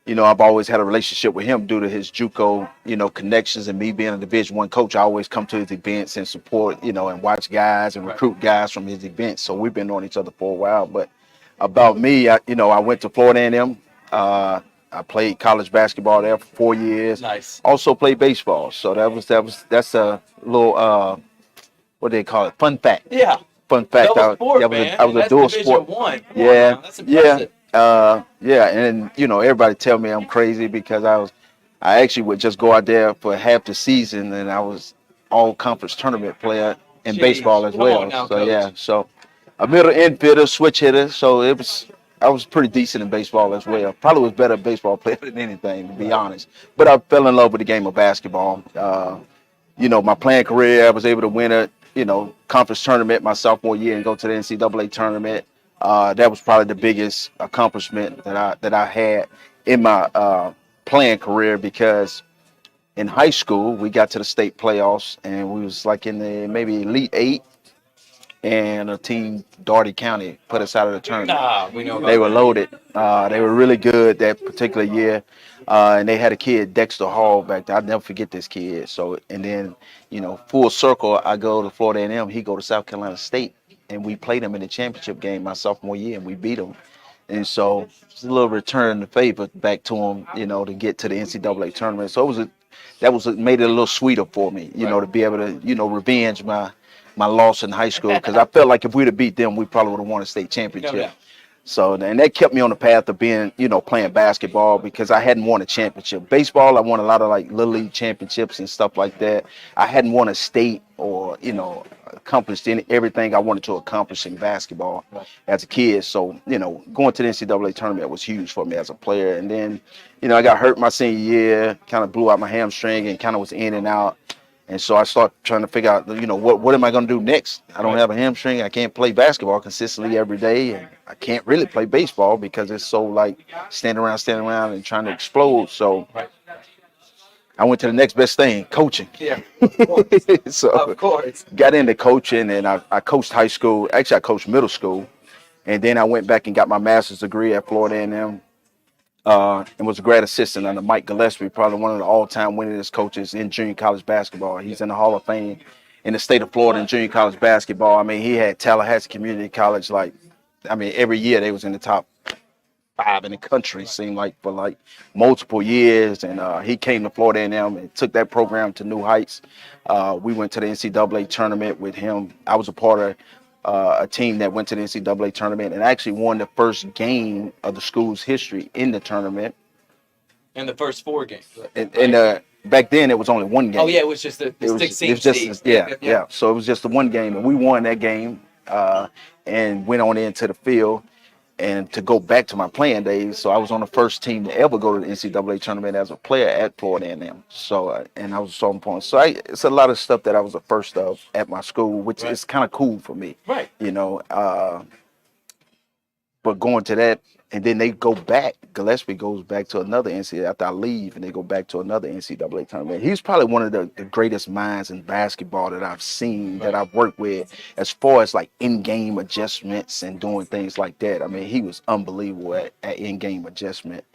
you know, I've always had a relationship with him due to his JUCO, you know, connections, and me being a Division I coach. I always come to his events and support, you know, and watch guys and recruit guys from his events. So we've been knowing each other for a while. But about me, I went to Florida A&M. I played college basketball there for 4 years. Nice. Also played baseball. So that's a little what do they call it? Fun fact. Yeah. Fun fact. Double sport, man. I was a dual sport. One. Yeah. That's impressive. And you know, everybody tell me I'm crazy because I actually would just go out there for half the season, and I was all conference tournament player in baseball as well. Now, so Coach. yeah, so a middle infielder, switch hitter. So I was pretty decent in baseball as well. Probably was better baseball player than anything, to be honest. But I fell in love with the game of basketball. You know, my playing career, I was able to win a conference tournament my sophomore year and go to the NCAA tournament. That was probably the biggest accomplishment that I had in my playing career because in high school we got to the state playoffs and we was like in the maybe Elite Eight, and a team, Dougherty County, put us out of the tournament. We know about They were that. loaded. They were really good that particular year. And they had a kid, Dexter Hall, back there. I'll never forget this kid. So, and then, full circle, I go to Florida A&M. He go to South Carolina State. And we played him in the championship game my sophomore year, and we beat him. And so it's a little return the favor back to him, to get to the NCAA tournament. So made it a little sweeter for me, to be able to, revenge my loss in high school, because I felt like if we'd have beat them, we probably would have won a state championship. No doubt. So, and that kept me on the path of being, playing basketball, because I hadn't won a championship. Baseball, I won a lot of like little league championships and stuff like that. I hadn't won a state or, accomplished everything I wanted to accomplish in basketball as a kid. So, going to the NCAA tournament was huge for me as a player. And then, I got hurt my senior year, kind of blew out my hamstring and kind of was in and out. And so I started trying to figure out, what am I going to do next? I don't have a hamstring. I can't play basketball consistently every day. And I can't really play baseball because it's so like standing around and trying to explode. So I went to the next best thing, coaching. Yeah, of course. So Of course. got into coaching, and I coached high school. Actually, I coached middle school. And then I went back and got my master's degree at Florida A&M. And was a grad assistant under Mike Gillespie, probably one of the all-time winningest coaches in junior college basketball. He's in the Hall of Fame in the state of Florida in junior college basketball. I mean, he had Tallahassee Community College, every year they was in the top 5 in the country, seemed like, for like multiple years. And he came to Florida A&M and took that program to new heights. We went to the NCAA tournament with him. I was a part of a team that went to the NCAA tournament and actually won the first game of the school's history in the tournament. In the first 4 games. And back then it was only one game. Oh yeah, it was just the 16 seeds. Yeah. So it was just the one game, and we won that game and went on into the field. And to go back to my playing days, so I was on the first team to ever go to the NCAA tournament as a player at Florida A&M. So, and I was so important. So it's a lot of stuff that I was the first of at my school, which is kind of cool for me. Right. But going to that, and then they go back. Gillespie goes back to another NCAA after I leave, and they go back to another NCAA tournament. He's probably one of the greatest minds in basketball that I've seen, that I've worked with, as far as like in-game adjustments and doing things like that. I mean, he was unbelievable at in-game adjustment.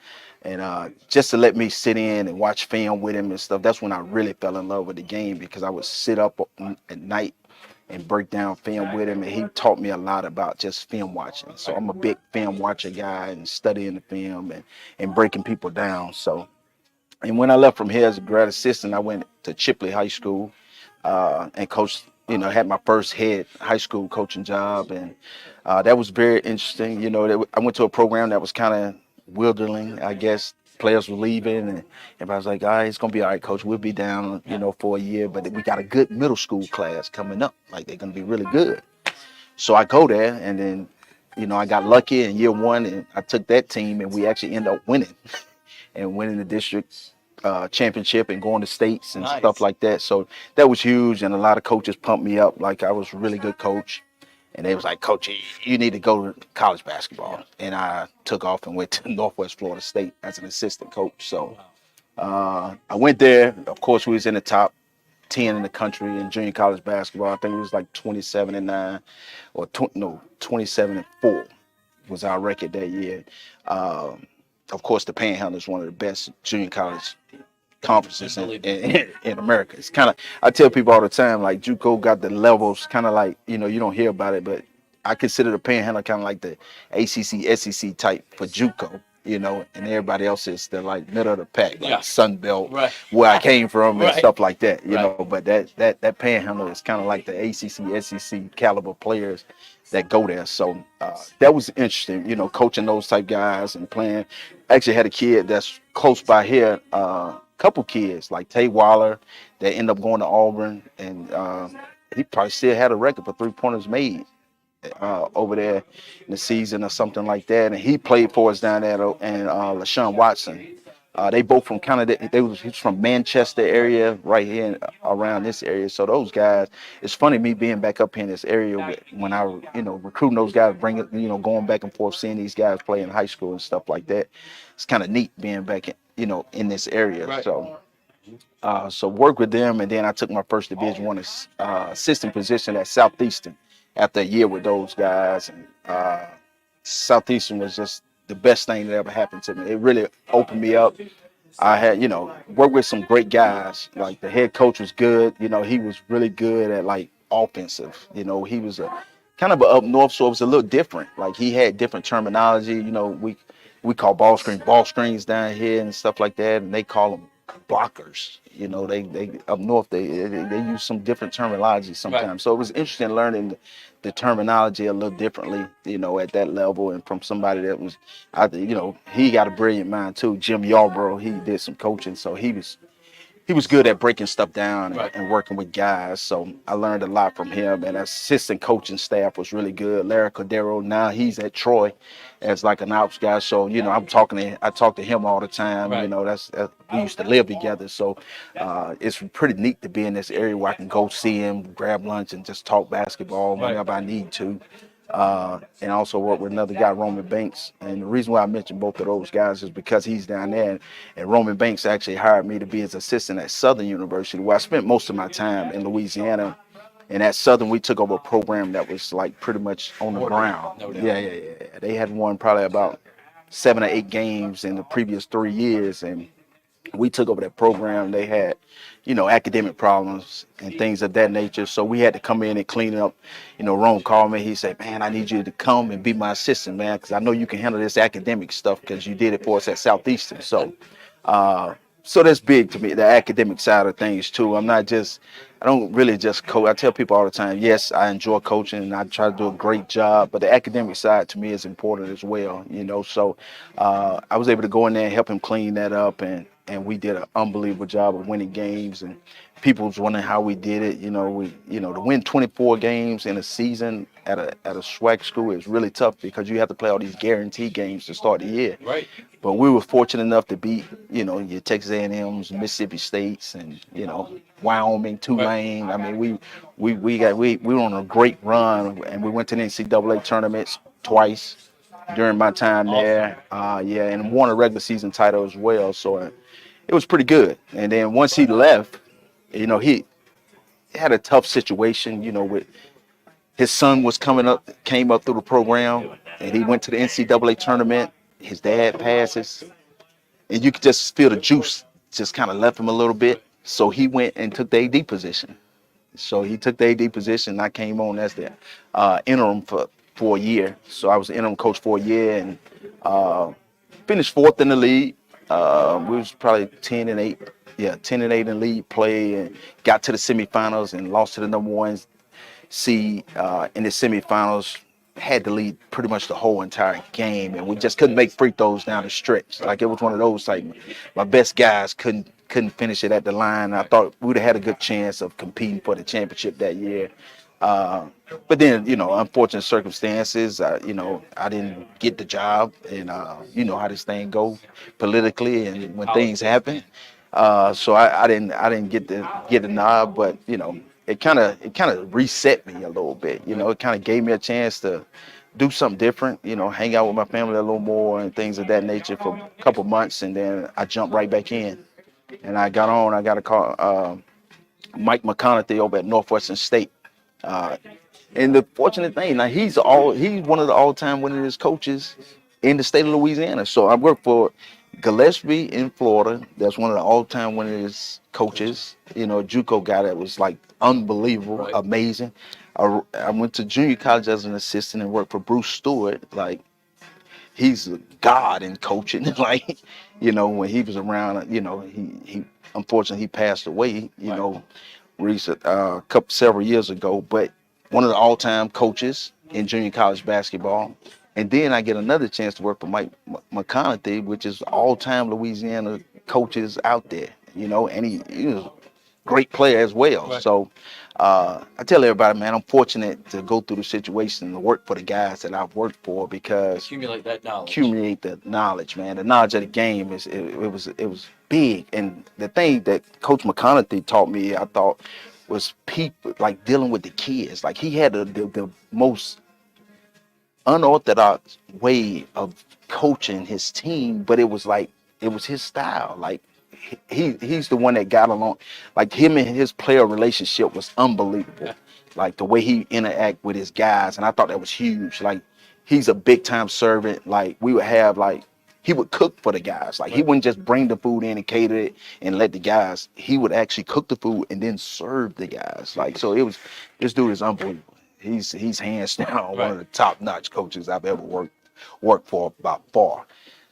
And just to let me sit in and watch film with him and stuff, that's when I really fell in love with the game, because I would sit up at night and break down film with him, and he taught me a lot about just film watching. So I'm a big film watcher guy, and studying the film and breaking people down. So, and when I left from here as a grad assistant, I went to Chipley High School and coached, had my first head high school coaching job, and that was very interesting. I went to a program that was kind of wildering, I guess. Players were leaving, and everybody was like, all right, it's going to be all right, coach. We'll be down, for a year, but we got a good middle school class coming up. Like, they're going to be really good. So I go there, and then, I got lucky in year 1, and I took that team, and we actually ended up winning and winning the district championship and going to states and stuff like that. So that was huge, and a lot of coaches pumped me up like I was a really good coach. And they was like, Coach, you need to go to college basketball. And I took off and went to Northwest Florida State as an assistant coach. So I went there. Of course, we was in the top 10 in the country in junior college basketball. I think it was like 27-9 or 27-4 was our record that year. Of course, the Panhandle is one of the best junior college conferences in America. It's kind of, I tell people all the time, like JUCO got the levels, kind of like, you don't hear about it, but I consider the Panhandle kind of like the ACC, SEC type for JUCO, and everybody else is the like middle of the pack, like Sun Belt, where I came from and stuff like that, know. But that Panhandle is kind of like the ACC, SEC caliber players that go there. So that was interesting, coaching those type guys and playing. Actually had a kid that's close by here, couple kids like Tay Waller that end up going to Auburn, and he probably still had a record for 3-pointers made over there in the season or something like that. And he played for us down there, and LaShawn Watson. They both from kind of he's from Manchester area, right here around this area. So those guys, it's funny me being back up here in this area when I recruiting those guys, bringing going back and forth, seeing these guys play in high school and stuff like that. It's kind of neat being back in this area. Right. So worked with them, and then I took my first Division One assistant position at Southeastern after a year with those guys. And Southeastern was just the best thing that ever happened to me. It really opened me up. I had, worked with some great guys. Like the head coach was good. He was really good at like offensive. He was a kind of up north, so it was a little different. Like he had different terminology. We call ball screens down here and stuff like that, and they call them blockers. They up north they use some different terminology sometimes. Right. So it was interesting learning the terminology a little differently, at that level, and from somebody that was, he got a brilliant mind too. Jim Yarborough, he did some coaching, so he was good at breaking stuff down and working with guys. So I learned a lot from him, and assistant coaching staff was really good. Larry Cordero, now he's at Troy as like an ops guy. So, I talk to him all the time. Right. We used to live together. So it's pretty neat to be in this area where I can go see him, grab lunch, and just talk basketball whenever I need to. And also work with another guy, Roman Banks. And the reason why I mentioned both of those guys is because he's down there. And Roman Banks actually hired me to be his assistant at Southern University, where I spent most of my time in Louisiana. And at Southern, we took over a program that was like pretty much on the ground. Yeah. They had won probably about 7 or 8 games in the previous 3 years. And we took over that program. They had, academic problems and things of that nature. So we had to come in and clean up. Rome called me. He said, man, I need you to come and be my assistant, man, because I know you can handle this academic stuff because you did it for us at Southeastern. So that's big to me, the academic side of things too. I don't really just coach. I tell people all the time, yes, I enjoy coaching and I try to do a great job, but the academic side to me is important as well, So I was able to go in there and help him clean that up, and we did an unbelievable job of winning games. And people was wondering how we did it. To win 24 games in a season at a SWAC school is really tough because you have to play all these guaranteed games to start the year. Right. But we were fortunate enough to beat, your Texas A&M's, Mississippi States, and Wyoming, Tulane. Right. I mean, we were on a great run, and we went to the NCAA tournaments twice during my time there. And won a regular season title as well. So it was pretty good. And then once he left, he had a tough situation, with his son came up through the program, and he went to the NCAA tournament. His dad passes, and you could just feel the juice just kind of left him a little bit. So he went and took the AD position. So he took the AD position, and I came on as the interim for a year. So I was the interim coach for a year, and finished 4th in the league. We was probably 10-8. Yeah, 10-8 in league play, and got to the semifinals and lost to the number 1 seed in the semifinals. Had to lead pretty much the whole entire game, and we just couldn't make free throws down the stretch. Like it was one of those, like my best guys couldn't finish it at the line. I thought we'd have had a good chance of competing for the championship that year. But then, unfortunate circumstances, I didn't get the job, and you know how this thing go politically and when things happen. So I didn't get the nod, but it kind of reset me a little bit. It kind of gave me a chance to do something different. Hang out with my family a little more and things of that nature for a couple months, and then I jumped right back in. And I got a call, Mike McConaughey over at Northwestern State. And the fortunate thing, now he's one of the all-time winningest coaches in the state of Louisiana. So I work for Gillespie in Florida. That's one of the all-time winningest coaches. A JUCO guy that was like unbelievable, amazing. I went to junior college as an assistant and worked for Bruce Stewart. Like, he's a god in coaching. Like, when he was around, he unfortunately he passed away. Several years ago. But one of the all-time coaches in junior college basketball. And then I get another chance to work for Mike McConaughey, which is all-time Louisiana coaches out there, and he was a great player as well. Right. So I tell everybody, man, I'm fortunate to go through the situation and work for the guys that I've worked for, because accumulate the knowledge, man. The knowledge of the game it was big. And the thing that Coach McConaughey taught me, I thought, was people, like dealing with the kids. Like, he had the most unorthodox way of coaching his team, but it was it was his style. Like he's the one that got along. Like him and his player relationship was unbelievable. Like the way he interact with his guys, and I thought that was huge. Like he's a big time servant. Like we would have like he would cook for the guys. Like he wouldn't just bring the food in and cater it and let the guys. He would actually cook the food and then serve the guys. Like so, it was this dude is unbelievable. He's hands down one of the top notch coaches I've ever worked for by far.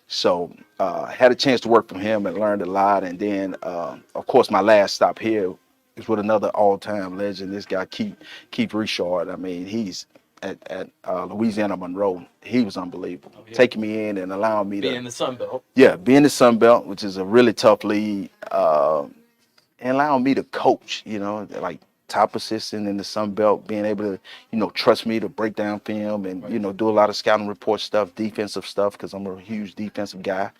So had a chance to work from him and learned a lot. And then of course my last stop here is with another all time legend. This guy Keith Richard. I mean he's at Louisiana Monroe. He was unbelievable. Oh, yeah. Taking me in and allowing me to be in the Sun Belt. Yeah, be in the Sun Belt, which is a really tough league, and allowing me to coach. You know, like top assistant in the Sun Belt, being able to, you know, trust me to break down film and, you know, do a lot of scouting report stuff, defensive stuff, because I'm a huge defensive guy.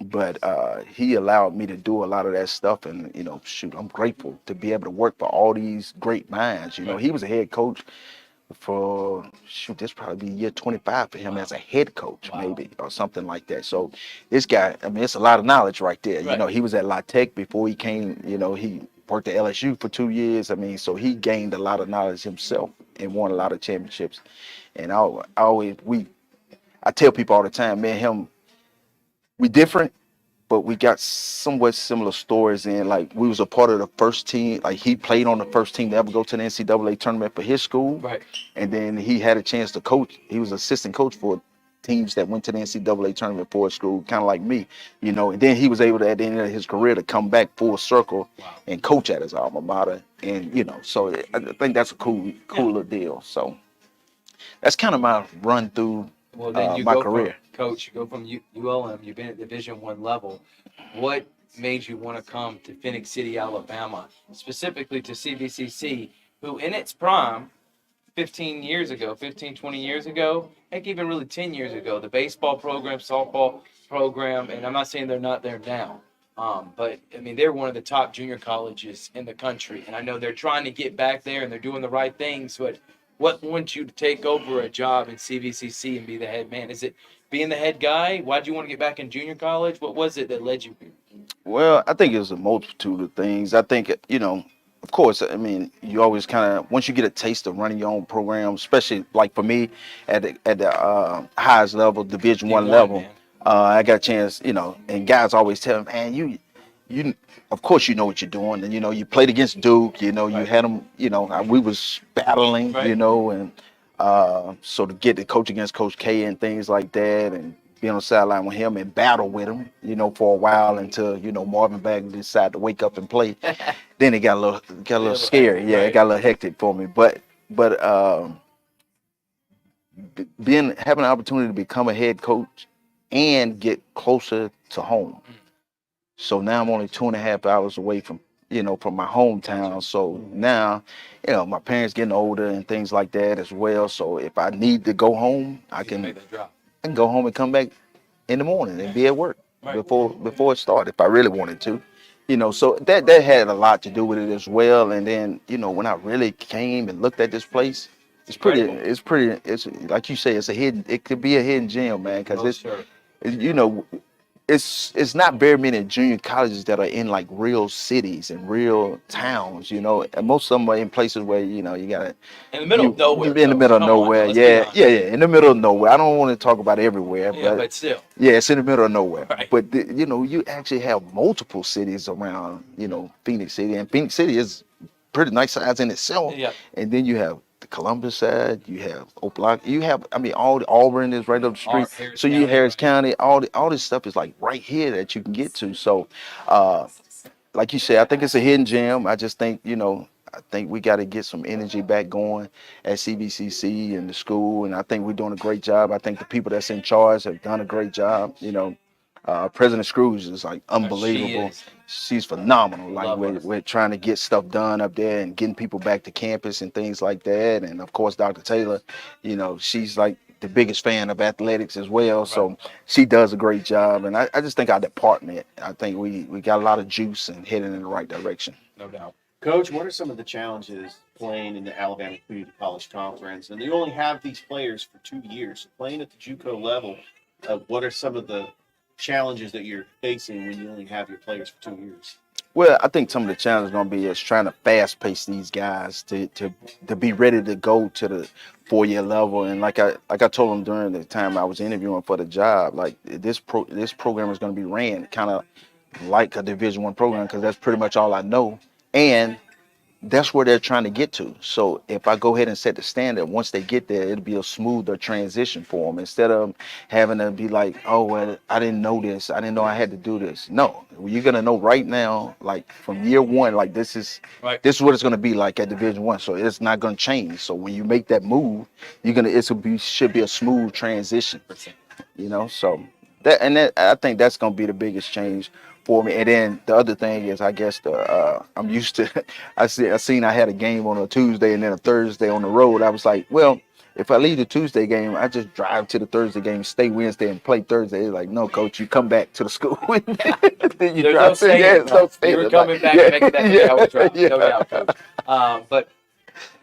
But he allowed me to do a lot of that stuff. And, you know, shoot, I'm grateful to be able to work for all these great minds. You know, he was a head coach for, shoot, this probably be year 25 for him as a head coach, maybe, or something like that. So this guy, I mean, it's a lot of knowledge right there. You know, he was at La Tech before he came, you know, he worked at LSU for 2 years. I mean, so he gained a lot of knowledge himself and won a lot of championships. And I tell people all the time, man, him, we different, but we got somewhat similar stories. And like we was a part of the first team. Like he played on the first team to ever go to the NCAA tournament for his school. Right. And then he had a chance to coach. He was assistant coach for teams that went to the NCAA tournament for his school, kind of like me, you know. And then he was able to, at the end of his career, to come back full circle and coach at his alma mater. And you know, so I think that's a cool little deal. So that's kind of my run through my career. Coach, you go from ULM, you've been at Division I level. What made you want to come to Phoenix City, Alabama, specifically to CVCC, who in its prime, 20 years ago, heck, even really 10 years ago, the baseball program, softball program, and I'm not saying they're not there now, but I mean, they're one of the top junior colleges in the country, and I know they're trying to get back there and they're doing the right things, but what wants you to take over a job in CVCC and be the head man? Is it being the head guy? Why'd you want to get back in junior college? What was it that led you here? Well, I think it was a multitude of things. I think, you know, of course, I mean, you always kind of, once you get a taste of running your own program, especially like for me at the highest level, Division I level, I got a chance, you know, and guys always tell me, man, you, of course, you know what you're doing. And, you know, you played against Duke, you know, you had them, you know, we was battling, you know, and so to get to coach against Coach K and things like that, and be on the sideline with him and battle with him, you know, for a while until, you know, Marvin Bagley decided to wake up and play. Then it got a little scary. Yeah, it got a little hectic for me. But having an opportunity to become a head coach and get closer to home. So now I'm only 2.5 hours away from my hometown. So now, you know, my parents getting older and things like that as well. So if I need to go home, I can go home and come back in the morning and be at work before it started if I really wanted to. You know, so that had a lot to do with it as well. And then, you know, when I really came and looked at this place, it's like you say, it could be a hidden gem, man, because you know, it's not very many junior colleges that are in like real cities and real towns, you know, and most of them are in places where, you know, you gotta in the middle of nowhere. In the middle of nowhere, in the middle of nowhere. I don't want to talk about everywhere, but still, it's in the middle of nowhere. Right. But you know, you actually have multiple cities around, you know, Phoenix City, and Phoenix City is pretty nice size in itself. Yeah. And then you have the Columbus side, you have Opelika, you have, I mean, all the Auburn is right up the street. So you Harris County, all this stuff is like right here that you can get to. So, like you said, I think it's a hidden gem. I just think, you know, I think we got to get some energy back going at CVCC and the school, and I think we're doing a great job. I think the people that's in charge have done a great job. You know, President Scrooge is like unbelievable. She's phenomenal. Like we're trying to get stuff done up there and getting people back to campus and things like that. And of course, Dr. Taylor, you know, she's like the biggest fan of athletics as well. Right. So she does a great job. And I just think our department, I think we got a lot of juice and heading in the right direction. No doubt. Coach, what are some of the challenges playing in the Alabama Community College Conference? And you only have these players for 2 years. Playing at the JUCO level, what are some of the challenges that you're facing when you only have your players for 2 years? Well, I think some of the challenge is going to be is trying to fast pace these guys to be ready to go to the 4-year level. And like I told them during the time I was interviewing for the job, like this program is going to be ran kind of like a Division I program because that's pretty much all I know. And that's where they're trying to get to. So if I go ahead and set the standard, once they get there, it'll be a smoother transition for them instead of having to be like, oh, well, I didn't know this. I didn't know I had to do this. No, you're going to know right now, like from year one, like this is what it's going to be like at Division I. So it's not going to change. So when you make that move, should be a smooth transition, so I think that's going to be the biggest change for me. And then the other thing is, I guess I'm used to. I seen I had a game on a Tuesday and then a Thursday on the road. I was like, well, if I leave the Tuesday game, I just drive to the Thursday game, stay Wednesday, and play Thursday. They're like, no, coach, you come back to the school. Then you drive. You were coming back and making that 3-hour drive, no doubt, coach. But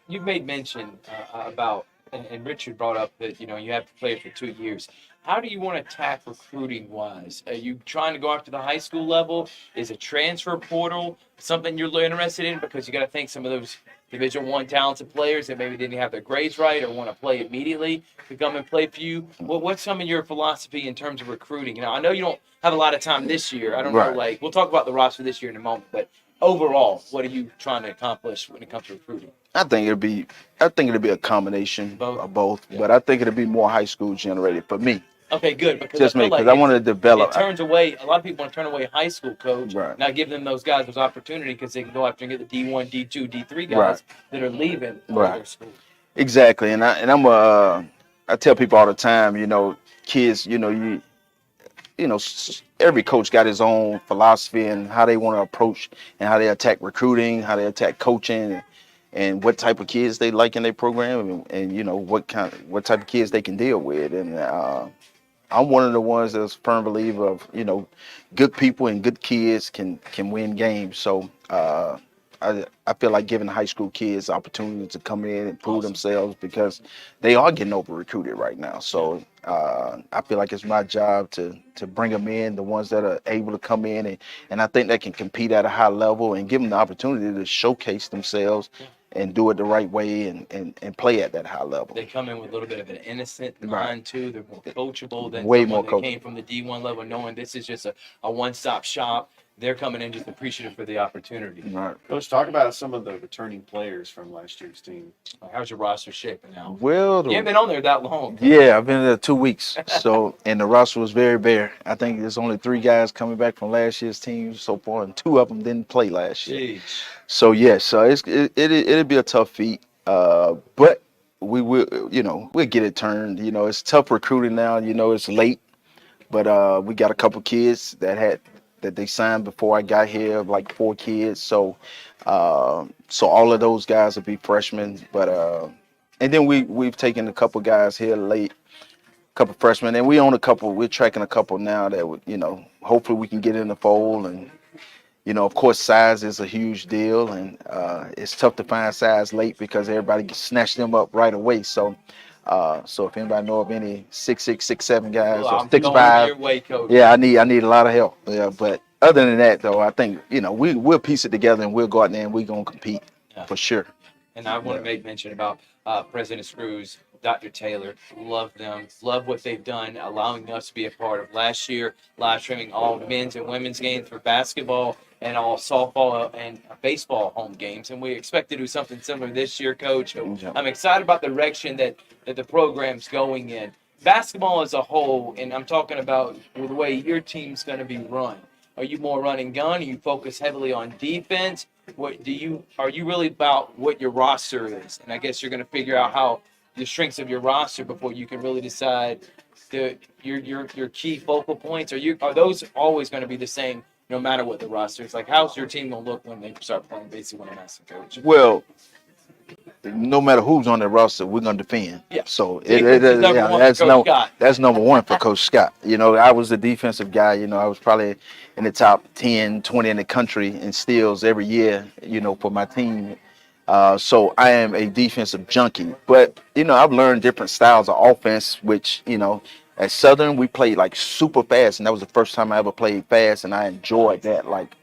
you made mention about, and Richard brought up that you have to play for 2 years. How do you want to attack recruiting-wise? Are you trying to go after the high school level? Is a transfer portal something you're interested in? Because you got to think some of those Division I talented players that maybe didn't have their grades right or want to play immediately to come and play for you. What's some of your philosophy in terms of recruiting? I know you don't have a lot of time this year. I don't know, we'll talk about the roster this year in a moment, but overall, what are you trying to accomplish when it comes to recruiting? I think it'll be a combination of both, but I think it'll be more high school generated for me. Okay, good. Because just me, because I want to develop. It turns away. A lot of people want to turn away a high school coach. Not give them those guys those opportunity because they can go after and get the D1, D2, D3 guys that are leaving their school. Exactly, and I tell people all the time, kids, every coach got his own philosophy and how they want to approach and how they attack recruiting, how they attack coaching, and what type of kids they like in their program, and what type of kids they can deal with. And I'm one of the ones that's a firm believer of, good people and good kids can win games. So I feel like giving high school kids opportunity to come in and prove themselves because they are getting over recruited right now. So I feel like it's my job to bring them in, the ones that are able to come in and I think they can compete at a high level and give them the opportunity to showcase themselves and do it the right way and play at that high level. They come in with a little bit of an innocent mind too. They're more coachable than someone that came from the D1 level, knowing this is just a one-stop shop. They're coming in just appreciative for the opportunity. Right. Coach, talk about some of the returning players from last year's team. How's your roster shaping now? Well, you haven't been on there that long. Yeah, I've been there 2 weeks. And the roster was very bare. I think there's only 3 guys coming back from last year's team so far, and 2 of them didn't play last year. Jeez. So it'll be a tough feat. But we will, we'll get it turned. It's tough recruiting now. It's late, but we got a couple kids that they signed before I got here, like 4 kids. So all of those guys will be freshmen. But and then we've taken a couple guys here late, a couple freshmen, and we're tracking a couple now that would, hopefully we can get in the fold. And of course, size is a huge deal, and it's tough to find size late because everybody snatched them up right away. So if anybody know of any 6'6", 6'7" guys or 6'5", yeah, I need a lot of help. Yeah, but other than that, though, I think we'll piece it together and we'll go out there and we're gonna compete for sure. And I want to make mention about President Screws, Dr. Taylor. Love them. Love what they've done, allowing us to be a part of last year, live streaming all men's and women's games for basketball and all softball and baseball home games. And we expect to do something similar this year, Coach. I'm excited about the direction that the program's going in. Basketball as a whole, and I'm talking about the way your team's going to be run. Are you more run and gun? Are you focus heavily on defense? Are you really about what your roster is? And I guess you're going to figure out how the strengths of your roster before you can really decide your key focal points. Are those always going to be the same no matter what the roster is? Like, how's your team going to look when they start playing, basically, when I'm asking Coach? Well, no matter who's on the roster, we're going to defend. Yeah. So that's number one for Coach Scott. I was the defensive guy. I was probably in the top 10, 20 in the country in steals every year, for my team. So I am a defensive junkie. But, I've learned different styles of offense, which, At Southern, we played like super fast, and that was the first time I ever played fast, and I enjoyed that. Like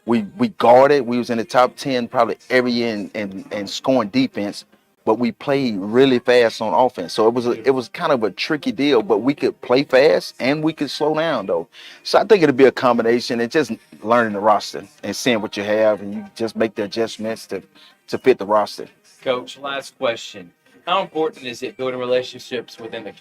we guarded, we was in the top 10 probably every year in scoring defense, but we played really fast on offense. So it was kind of a tricky deal, but we could play fast and we could slow down though. So I think it'll be a combination and just learning the roster and seeing what you have, and you just make the adjustments to fit the roster. Coach, last question. How important is it building relationships within the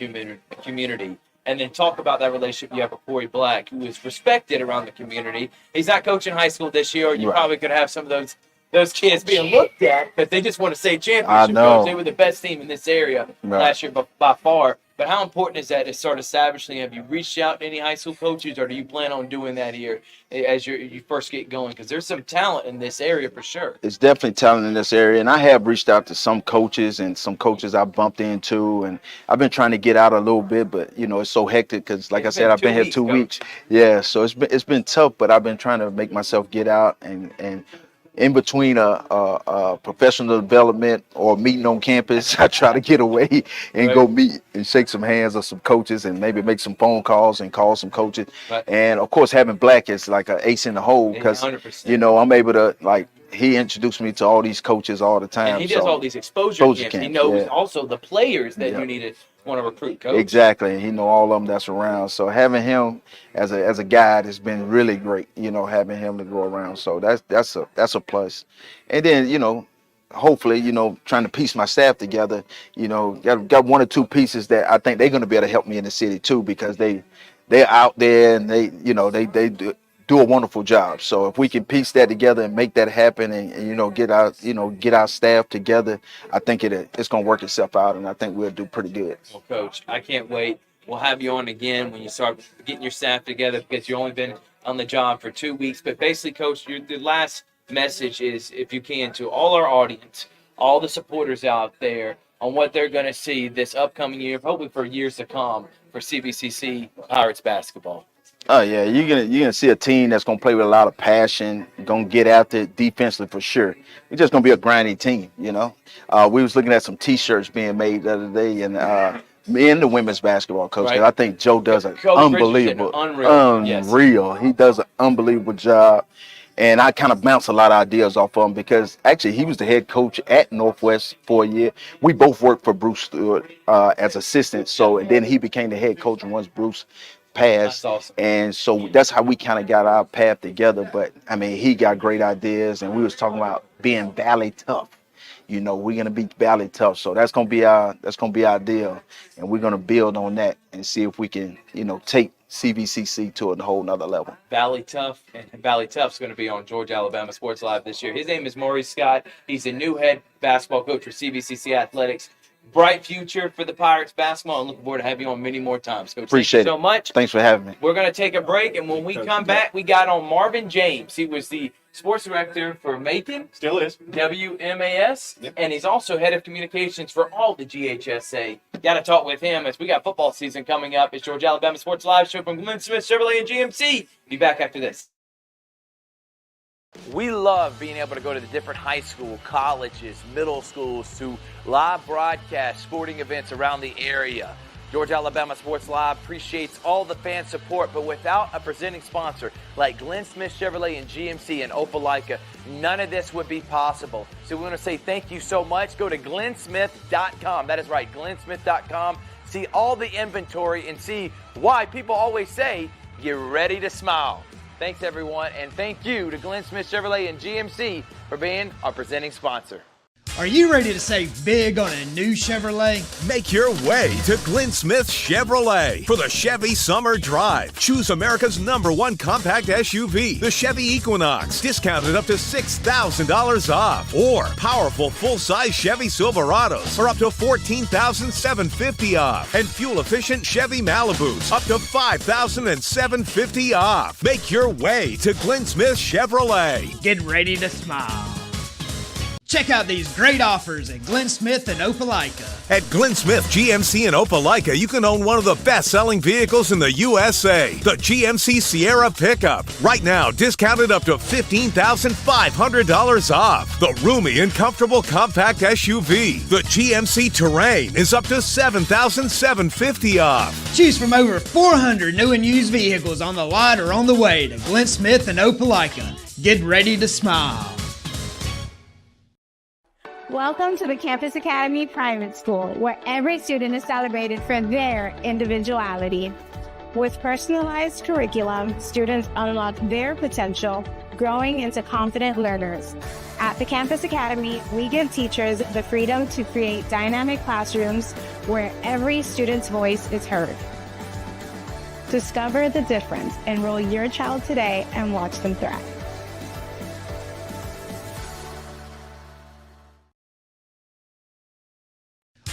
community? And then talk about that relationship you have with Corey Black, who is respected around the community. He's not coaching high school this year. You probably could have some of those kids being looked at because they just want to say championship coach. They were the best team in this area last year by far. But how important is that to start establishing? Have you reached out to any high school coaches, or do you plan on doing that here as you first get going? Because there's some talent in this area for sure. It's definitely talent in this area, and I have reached out to some coaches and some coaches I bumped into, and I've been trying to get out a little bit, but you know it's so hectic because, like I said, I've been here 2 weeks. Yeah, so it's been tough, but I've been trying to make myself get out and. In between a professional development or meeting on campus, I try to get away and go meet and shake some hands of some coaches and maybe make some phone calls and call some coaches. And of course, having Black is like an ace in the hole because, you know, I'm able to like, he introduced me to all these coaches all the time. And he does all these exposure camps. He knows also the players that you need to want to recruit, coach. Exactly. He know all of them that's around. So having him as a guide has been really great, you know, having him to go around. So that's a plus. And then, you know, hopefully, you know, trying to piece my staff together, you know, got one or two pieces that I think they're going to be able to help me in the city too, because they're out there and they do a wonderful job. So if we can piece that together and make that happen and you know get our staff together, I think it's going to work itself out, and I think we'll do pretty good. Well, Coach, I can't wait. We'll have you on again when you start getting your staff together, because you've only been on the job for 2 weeks. But basically, Coach, the last message is, if you can, to all our audience, all the supporters out there, on what they're going to see this upcoming year, hopefully for years to come, for CVCC Pirates basketball. Oh yeah, you're gonna see a team that's gonna play with a lot of passion, gonna get after it defensively for sure. It's just gonna be a grinding team, you know. We was looking at some T-shirts being made the other day, and me and the women's basketball coach. Right. I think Joe does an unbelievable, unreal. He does an unbelievable job, and I kind of bounce a lot of ideas off of him because actually he was the head coach at Northwest for a year. We both worked for Bruce Stewart as assistants, so and then he became the head coach once Bruce passed. Awesome. And so that's how we kind of got our path together. But I mean, he got great ideas, and we was talking about being Valley tough. You know, we're gonna be Valley tough, so that's gonna be our deal, and we're gonna build on that and see if we can, you know, take CVCC to a whole nother level. Valley Tough, and Valley Tough's going to be on Georgia Alabama Sports Live this year. His name is Morrice Scott. He's the new head basketball coach for CVCC Athletics. Bright future for the Pirates basketball, and looking forward to have you on many more times, Coach. Appreciate Thank you so much. Thanks for having me. We're going to take a break, and when we come back, we got on Marvin James. He was the sports director for Macon. Still is. WMAZ. Yep. And he's also head of communications for all the GHSA. Got to talk with him as we got football season coming up. It's Georgia Alabama Sports Live show from Glynn Smith Chevrolet and GMC. Be back after this. We love being able to go to the different high school, colleges, middle schools to live broadcast sporting events around the area. Georgia Alabama Sports Live appreciates all the fan support, but without a presenting sponsor like Glynn Smith Chevrolet and GMC in Opelika, none of this would be possible. So we want to say thank you so much. Go to glennsmith.com. That is right, glennsmith.com. See all the inventory and see why people always say, get ready to smile. Thanks, everyone, and thank you to Glynn Smith Chevrolet and GMC for being our presenting sponsor. Are you ready to save big on a new Chevrolet? Make your way to Glynn Smith Chevrolet for the Chevy Summer Drive. Choose America's #1 compact SUV, the Chevy Equinox, discounted up to $6,000 off. Or powerful full-size Chevy Silverados for up to $14,750 off. And fuel-efficient Chevy Malibus up to $5,750 off. Make your way to Glynn Smith Chevrolet. Get ready to smile. Check out these great offers at Glynn Smith and Opelika. At Glynn Smith GMC in Opelika, you can own one of the best-selling vehicles in the USA, the GMC Sierra pickup. Right now, discounted up to $15,500 off. The roomy and comfortable compact SUV, the GMC Terrain, is up to $7,750 off. Choose from over 400 new and used vehicles on the lot or on the way to Glynn Smith and Opelika. Get ready to smile. Welcome to the Campus Academy Private School, where every student is celebrated for their individuality. With personalized curriculum, students unlock their potential, growing into confident learners. At the Campus Academy, we give teachers the freedom to create dynamic classrooms where every student's voice is heard. Discover the difference. Enroll your child today and watch them thrive.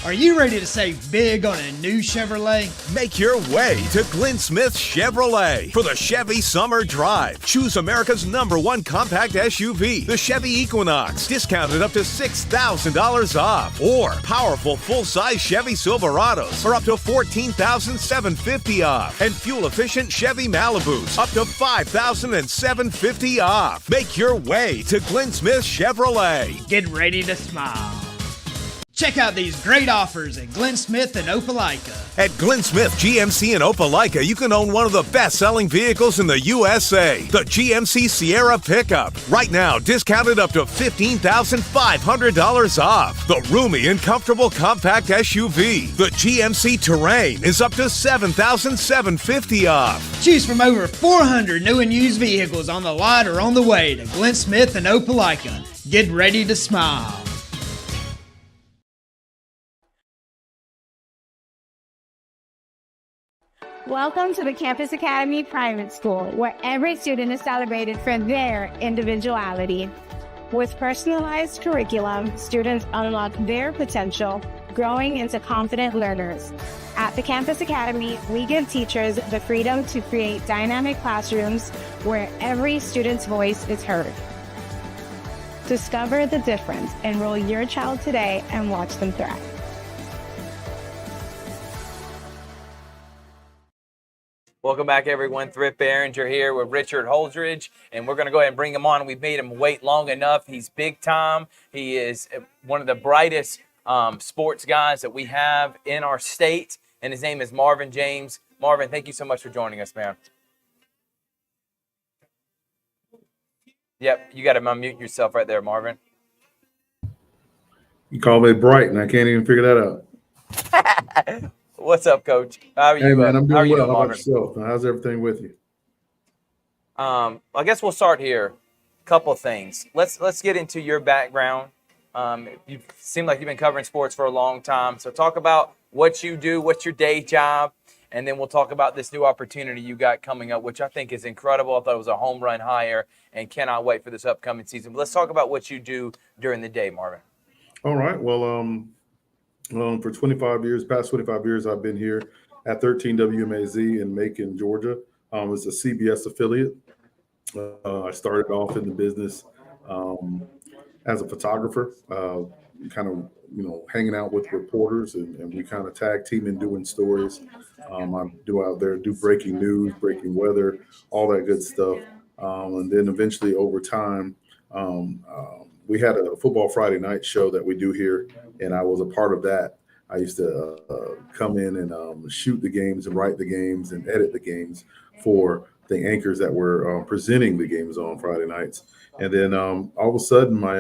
Are you ready to save big on a new Chevrolet? Make your way to Glynn Smith Chevrolet for the Chevy Summer Drive. Choose America's #1 compact SUV, the Chevy Equinox, discounted up to $6,000 off. Or powerful full-size Chevy Silverados for up to $14,750 off. And fuel-efficient Chevy Malibus up to $5,750 off. Make your way to Glynn Smith Chevrolet. Get ready to smile. Check out these great offers at Glynn Smith and Opelika. At Glynn Smith GMC in Opelika, you can own one of the best-selling vehicles in the USA, the GMC Sierra pickup. Right now, discounted up to $15,500 off. The roomy and comfortable compact SUV, the GMC Terrain, is up to $7,750 off. Choose from over 400 new and used vehicles on the lot or on the way to Glynn Smith and Opelika. Get ready to smile. Welcome to the Campus Academy Private School, where every student is celebrated for their individuality. With personalized curriculum, students unlock their potential, growing into confident learners. At the Campus Academy, we give teachers the freedom to create dynamic classrooms where every student's voice is heard. Discover the difference. Enroll your child today and watch them thrive. Welcome back, everyone. Thrift Barringer here with Richard Holdridge, and we're going to go ahead and bring him on. We've made him wait long enough. He's big time. He is one of the brightest sports guys that we have in our state, and his name is Marvin James. Marvin, thank you so much for joining us, man. Yep, you got to unmute yourself right there, Marvin. You call me bright, and I can't even figure that out. What's up, Coach? How are you? Hey, man, I'm doing well. How Marvin? about yourself? How's everything with you? I guess we'll start here. Couple things. Let's get into your background. You seem like you've been covering sports for a long time. So talk about what you do, what's your day job, and then we'll talk about this new opportunity you got coming up, which I think is incredible. I thought it was a home run hire and cannot wait for this upcoming season. But let's talk about what you do during the day, Marvin. All right. Well, for 25 years, past 25 years, I've been here at 13 WMAZ in Macon, Georgia. It's a CBS affiliate. I started off in the business as a photographer, kind of, hanging out with reporters, and we kind of tag team in doing stories. I do breaking news, breaking weather, all that good stuff. And then eventually over time, we had a football Friday night show that we do here, and I was a part of that. I used to come in and shoot the games and write the games and edit the games for the anchors that were presenting the games on Friday nights. And then all of a sudden, my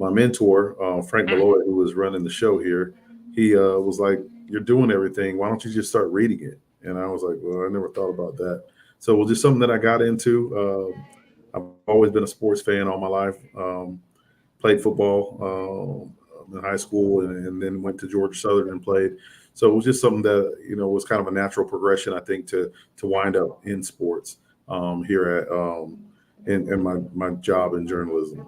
mentor, Frank Malloy, who was running the show here, he was like, "You're doing everything. Why don't you just start reading it?" And I was like, "Well, I never thought about that." So it was just something that I got into. I've always been a sports fan all my life. Played football in high school, and then went to Georgia Southern and played. So it was just something that was kind of a natural progression, I think, to wind up in sports here at in my job in journalism.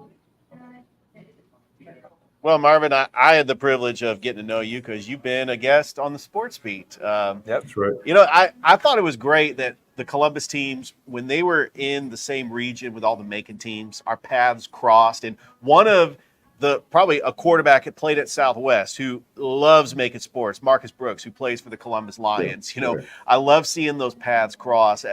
Well, Marvin, I had the privilege of getting to know you because you've been a guest on the Sports Beat. Yep, that's right. I thought it was great that the Columbus teams, when they were in the same region with all the Macon teams, our paths crossed. And one of probably a quarterback that played at Southwest who loves making sports, Marcus Brooks, who plays for the Columbus Lions. You know, I love seeing those paths cross.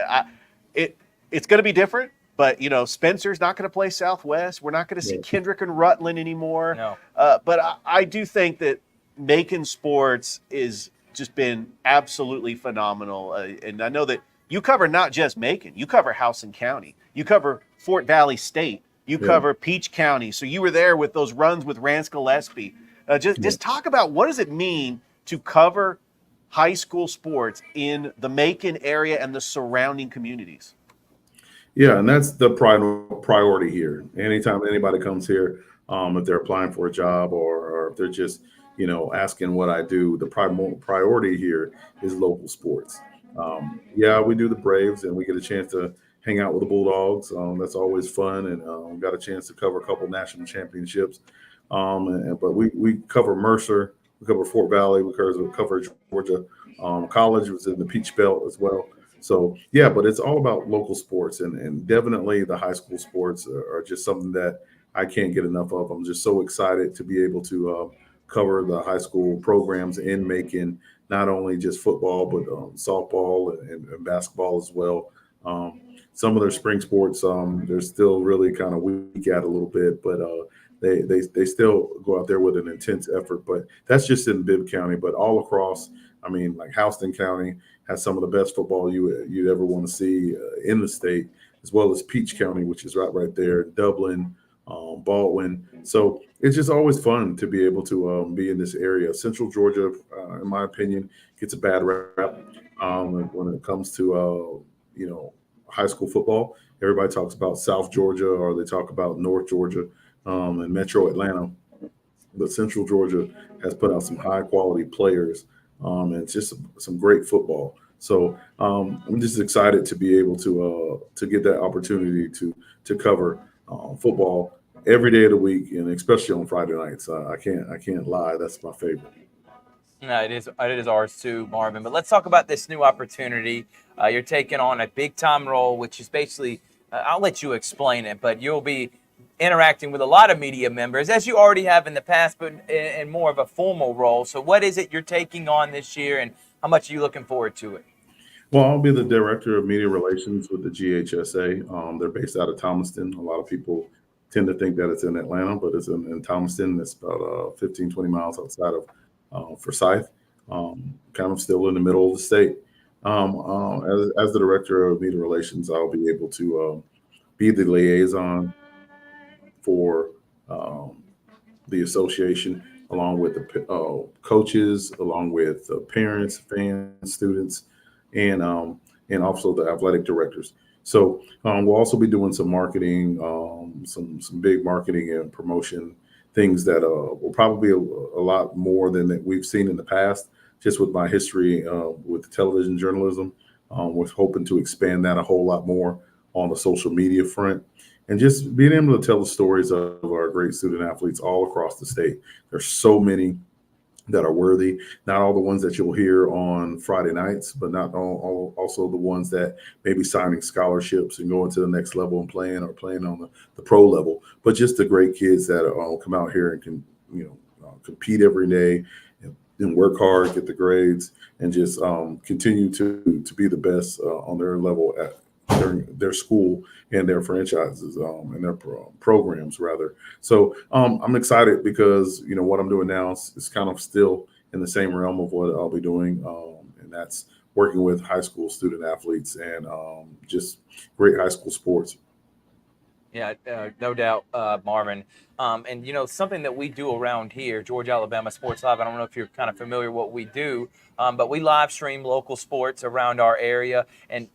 It's going to be different, but, you know, Spencer's not going to play Southwest. We're not going to see Kendrick and Rutland anymore. No. But I do think that making sports is just been absolutely phenomenal. And I know that you cover not just Macon, you cover Houston County, you cover Fort Valley State, you cover Peach County. So you were there with those runs with Rance Gillespie. Just talk about, what does it mean to cover high school sports in the Macon area and the surrounding communities? Yeah, and that's the priority here. Anytime anybody comes here, if they're applying for a job or if they're just, you know, asking what I do, the priority here is local sports. Yeah, we do the Braves and we get a chance to hang out with the Bulldogs. That's always fun, and we got a chance to cover a couple national championships. But we cover Mercer, we cover Fort Valley, we cover Georgia. College was in the Peach Belt as well. So yeah, but it's all about local sports, and definitely the high school sports are just something that I can't get enough of. I'm just so excited to be able to cover the high school programs in Macon, not only just football, but softball and basketball as well. Some of their spring sports, they're still really kind of weak at a little bit, but they still go out there with an intense effort. But that's just in Bibb County, but all across, I mean, like Houston County has some of the best football you'd ever want to see in the state, as well as Peach County, which is right there, Dublin, Baldwin. So it's just always fun to be able to be in this area. Central Georgia, in my opinion, gets a bad rap when it comes to high school football. Everybody talks about South Georgia, or they talk about North Georgia and Metro Atlanta, but Central Georgia has put out some high quality players. And it's just some great football. So I'm just excited to be able to get that opportunity to cover football every day of the week, and especially on Friday nights. I can't lie, that's my favorite. No, it is ours too, Marvin. But let's talk about this new opportunity. You're taking on a big time role, which is basically, I'll let you explain it, but you'll be interacting with a lot of media members, as you already have in the past, but in more of a formal role. So what is it you're taking on this year, and how much are you looking forward to it? Well, I'll be the director of media relations with the GHSA. They're based out of Thomaston. A lot of people tend to think that it's in Atlanta, but it's in Thomaston. It's about 15, 20 miles outside of Forsyth, kind of still in the middle of the state. As the director of media relations, I'll be able to be the liaison for the association, along with the coaches, along with parents, fans, students, and also the athletic directors. So we'll also be doing some marketing, some big marketing and promotion things that will probably be a lot more than that we've seen in the past. Just with my history with television journalism, we're hoping to expand that a whole lot more on the social media front. And just being able to tell the stories of our great student athletes all across the state. There's so many that are worthy. Not all the ones that you'll hear on Friday nights, but not all also the ones that may be signing scholarships and going to the next level and playing on the pro level. But just the great kids that come out here and can compete every day and work hard, get the grades, and just continue to be the best on their level at their school and their franchises and their programs rather. So I'm excited because what I'm doing now is kind of still in the same realm of what I'll be doing, and that's working with high school student athletes and just great high school sports. Yeah, no doubt, Marvin. And, something that we do around here, Georgia Alabama Sports Live, I don't know if you're kind of familiar with what we do, but we live stream local sports around our area. And,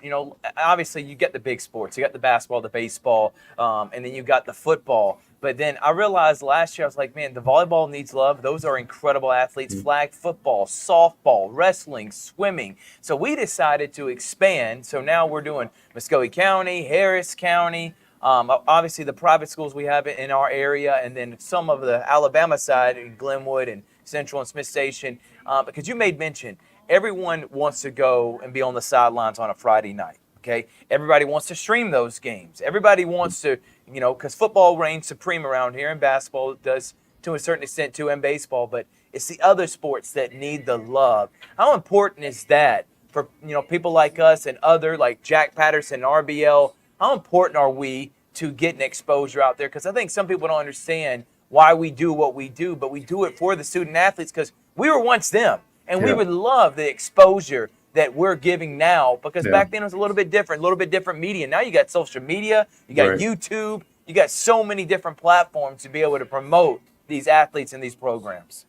obviously you get the big sports. You got the basketball, the baseball, and then you got the football. But then I realized last year, I was like, man, the volleyball needs love. Those are incredible athletes. Flag football, softball, wrestling, swimming. So we decided to expand. So now we're doing Muscogee County, Harris County, obviously the private schools we have in our area, and then some of the Alabama side in Glenwood and Central and Smith Station. Because you made mention, everyone wants to go and be on the sidelines on a Friday night. Okay, everybody wants to stream those games. Everybody wants to, because football reigns supreme around here, and basketball does to a certain extent too, and baseball, but it's the other sports that need the love. How important is that for people like us and other like Jack Patterson, RBL? How important are we to getting exposure out there? Because I think some people don't understand why we do what we do, but we do it for the student athletes because we were once them, and we would love the exposure that we're giving now, because back then it was a little bit different media. Now you got social media, you got YouTube, you got so many different platforms to be able to promote these athletes and these programs.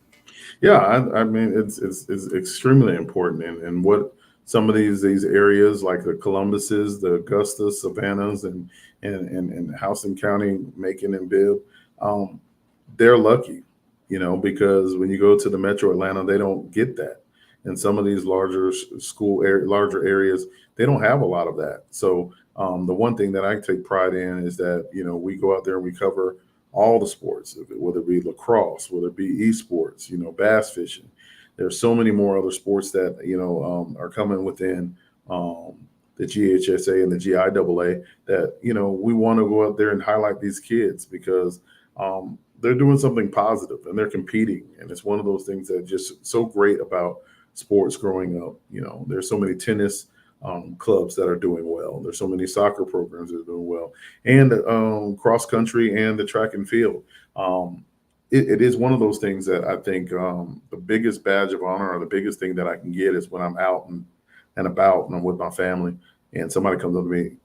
Yeah, I mean, it's extremely important, and what some of these areas like the Columbuses, the Augustas, Savannahs, and Houston County, Macon and Bibb, they're lucky, because when you go to the Metro Atlanta, they don't get that. And some of these larger larger areas, they don't have a lot of that. So the one thing that I take pride in is that, we go out there and we cover all the sports, whether it be lacrosse, whether it be esports, bass fishing. There's so many more other sports that, are coming within the GHSA and the GIAA that, we want to go out there and highlight these kids because they're doing something positive and they're competing. And it's one of those things that just so great about sports growing up. There's so many tennis clubs that are doing well. There's so many soccer programs that are doing well, and cross country and the track and field. It is one of those things that I think the biggest badge of honor, or the biggest thing that I can get, is when I'm out and about and I'm with my family and somebody comes up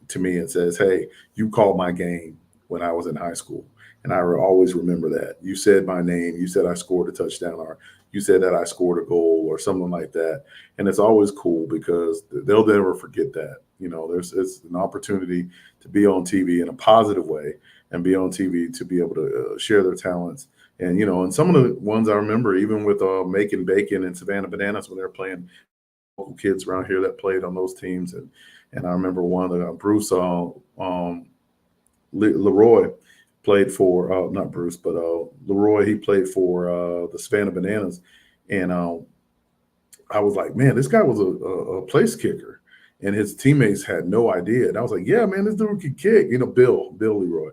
to me and says, "Hey, you called my game when I was in high school." And I always remember that. You said my name. You said I scored a touchdown, or you said that I scored a goal or something like that. And it's always cool because they'll never forget that. It's an opportunity to be on TV in a positive way and be on TV to be able to share their talents. And, and some of the ones I remember, even with Macon Bacon and Savannah Bananas, when they were playing, local kids around here that played on those teams. And I remember one that Bruce Leroy played for, not Bruce, but Leroy, he played for the Savannah Bananas. And I was like, man, this guy was a place kicker. And his teammates had no idea. And I was like, yeah, man, this dude can kick, Bill Leroy.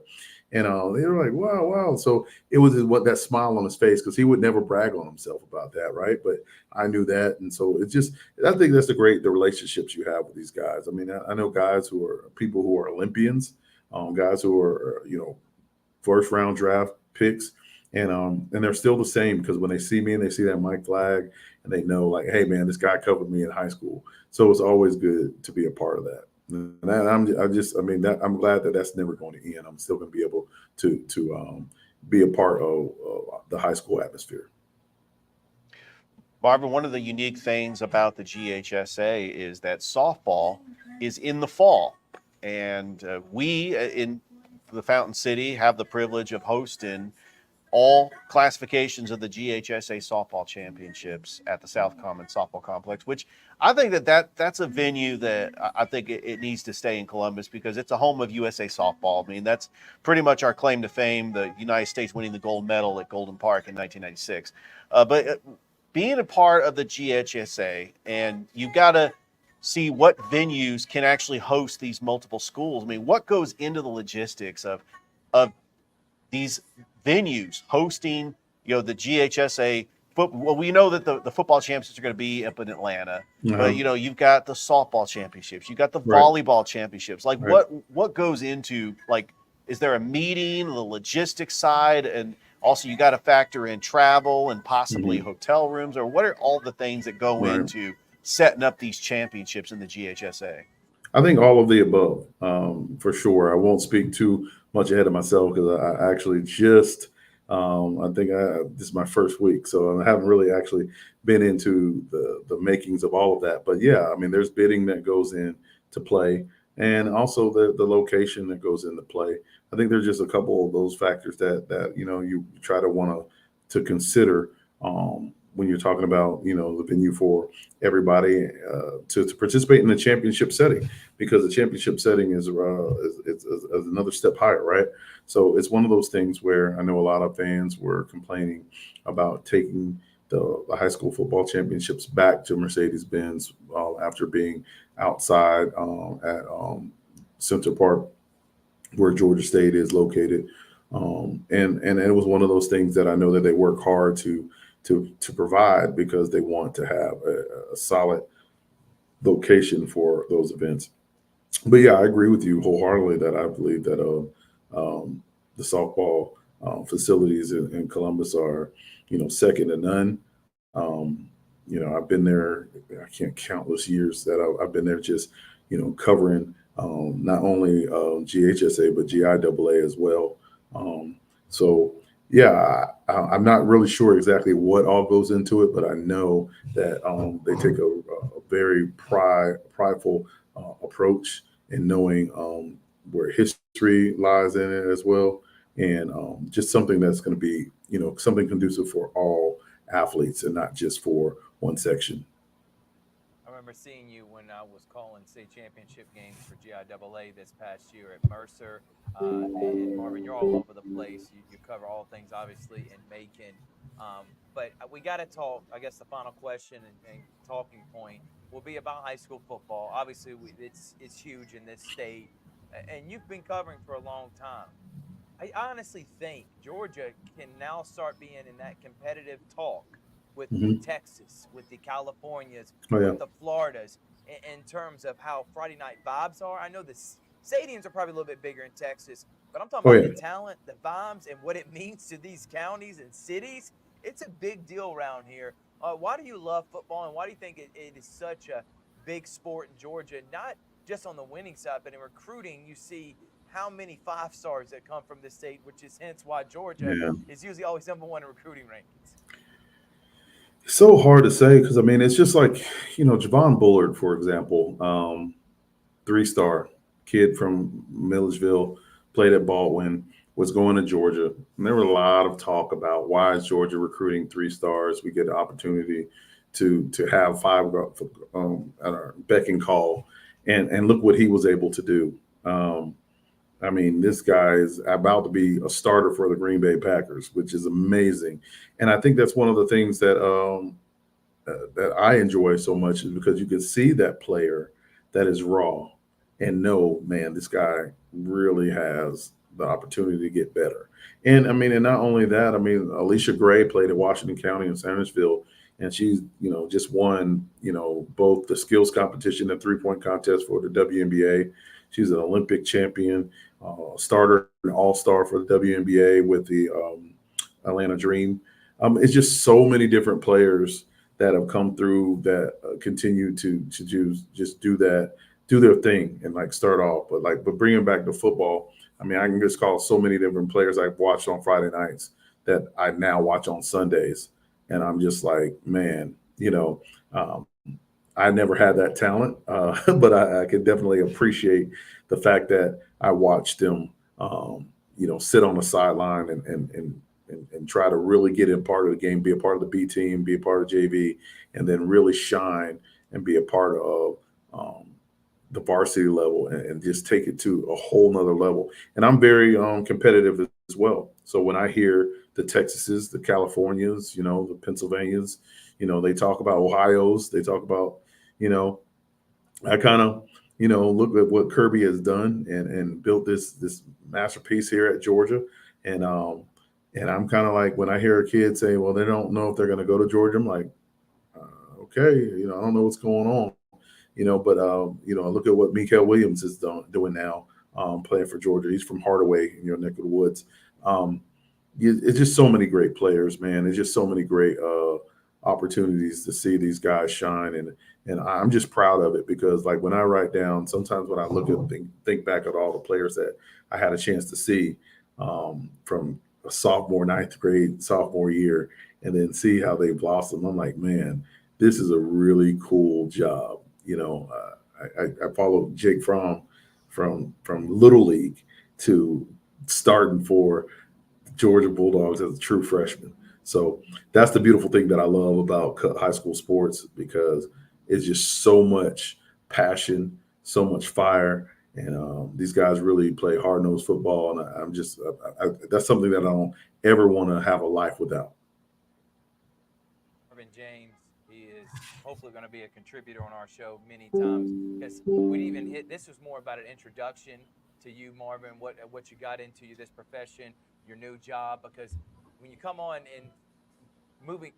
And they were like, wow. So it was that smile on his face, because he would never brag on himself about that, right? But I knew that. And so it's just, I think that's the relationships you have with these guys. I mean, I know guys who are people who are Olympians, guys who are, first round draft picks, and they're still the same, because when they see me and they see that Mike flag and they know, like, hey man, this guy covered me in high school. So it's always good to be a part of that. And I'm glad that that's never going to end. I'm still going to be able to be a part of the high school atmosphere. Marvin, one of the unique things about the GHSA is that softball is in the fall, and we in the Fountain City have the privilege of hosting all classifications of the GHSA softball championships at the South Common Softball Complex, which I think that's a venue that I think it needs to stay in Columbus, because it's a home of USA softball. I mean, that's pretty much our claim to fame, the United States winning the gold medal at Golden Park in 1996. But being a part of the GHSA, and you've got to see what venues can actually host these multiple schools. I mean, what goes into the logistics of these venues hosting, the GHSA football? Well, we know that the football championships are going to be up in Atlanta, but you've got the softball championships, you've got the volleyball championships. Like, what goes into, like, is there a meeting, the logistics side, and also you got to factor in travel and possibly hotel rooms, or what are all the things that go into setting up these championships in the GHSA? I think all of the above, for sure. I won't speak too much ahead of myself, because I actually just, I think this is my first week, so I haven't really actually been into the makings of all of that. But yeah, I mean, there's bidding that goes into play, and also the location that goes into play. I think there's just a couple of those factors that you try to want to consider when you're talking about, the venue for everybody to participate in the championship setting, because the championship setting is another step higher, right? So it's one of those things where I know a lot of fans were complaining about taking the high school football championships back to Mercedes-Benz after being outside at Center Park, where Georgia State is located, And it was one of those things that I know that they work hard to provide because they want to have a solid location for those events. But yeah, I agree with you wholeheartedly that I believe that the softball facilities in Columbus are, second to none. I've been there. I can't countless years that I've been there, just covering not only GHSA but GIAA as well. So yeah, I'm not really sure exactly what all goes into it, but I know that they take a very prideful approach in knowing where history lies in it as well, and just something that's going to be something conducive for all athletes and not just for one section. I remember seeing you when I was calling state championship games for GIAA this past year at Mercer. And Marvin, you're all over the place. You cover all things, obviously, in Macon. But we got to talk. I guess the final question and talking point will be about high school football. Obviously, it's huge in this state, and you've been covering for a long time. I honestly think Georgia can now start being in that competitive talk with the Hmm. Texas, with the Californias, Oh yeah, with the Floridas, in terms of how Friday night vibes are. I know the stadiums are probably a little bit bigger in Texas, but I'm talking oh about yeah. the talent, the vibes, and what it means to these counties and cities. It's a big deal around here. Why do you love football, and why do you think it is such a big sport in Georgia? Not just on the winning side, but in recruiting, you see how many 5 stars that come from this state, which is hence why Georgia Yeah. is usually always #1 in recruiting rankings. It's so hard to say because I mean it's just like Javon Bullard, for example, 3-star kid from Milledgeville, played at Baldwin, was going to Georgia. And there were a lot of talk about why is Georgia recruiting 3 stars. We get the opportunity to have 5 at our beck and call, and look what he was able to do. I mean, this guy is about to be a starter for the Green Bay Packers, which is amazing. And I think that's one of the things that I enjoy so much is because you can see that player that is raw and know, man, this guy really has the opportunity to get better. And I mean, and not only that, I mean, Alicia Gray played at Washington County in Sandersville, and she's, just won, both the skills competition and 3-point contest for the WNBA. She's an Olympic champion, starter, an all-star for the WNBA with the Atlanta Dream. It's just so many different players that have come through that continue to just do that, do their thing and like start off. But bringing back to football, I mean, I can just call so many different players I've watched on Friday nights that I now watch on Sundays, and I'm just like, man, um, I never had that talent, but I could definitely appreciate the fact that I watched them, sit on the sideline and try to really get in part of the game, be a part of the B team, be a part of JV, and then really shine and be a part of the varsity level and just take it to a whole nother level. And I'm very competitive as well. So when I hear the Texases, the Californias, the Pennsylvanias, they talk about Ohio's, they talk about, I kind of, look at what Kirby has done and built this masterpiece here at Georgia. And I'm kind of like, when I hear a kid say, well, they don't know if they're going to go to Georgia, I'm like, okay, I don't know what's going on, but look at what Mikael Williams is doing now, playing for Georgia. He's from Hardaway in your neck of the woods. It's just so many great players, man. It's just so many great opportunities to see these guys shine, and I'm just proud of it because, like, when I write down, sometimes when I look at think back at all the players that I had a chance to see from a sophomore, ninth grade, sophomore year, and then see how they blossom. I'm like, man, this is a really cool job. I followed Jake from Little League to starting for Georgia Bulldogs as a true freshman. So that's the beautiful thing that I love about high school sports because it's just so much passion, so much fire, and these guys really play hard nosed football. And I'm just that's something that I don't ever want to have a life without. Marvin James, he is hopefully going to be a contributor on our show many times because we even hit. This was more about an introduction to you, Marvin. What you got into this profession. your new job, because when you come on in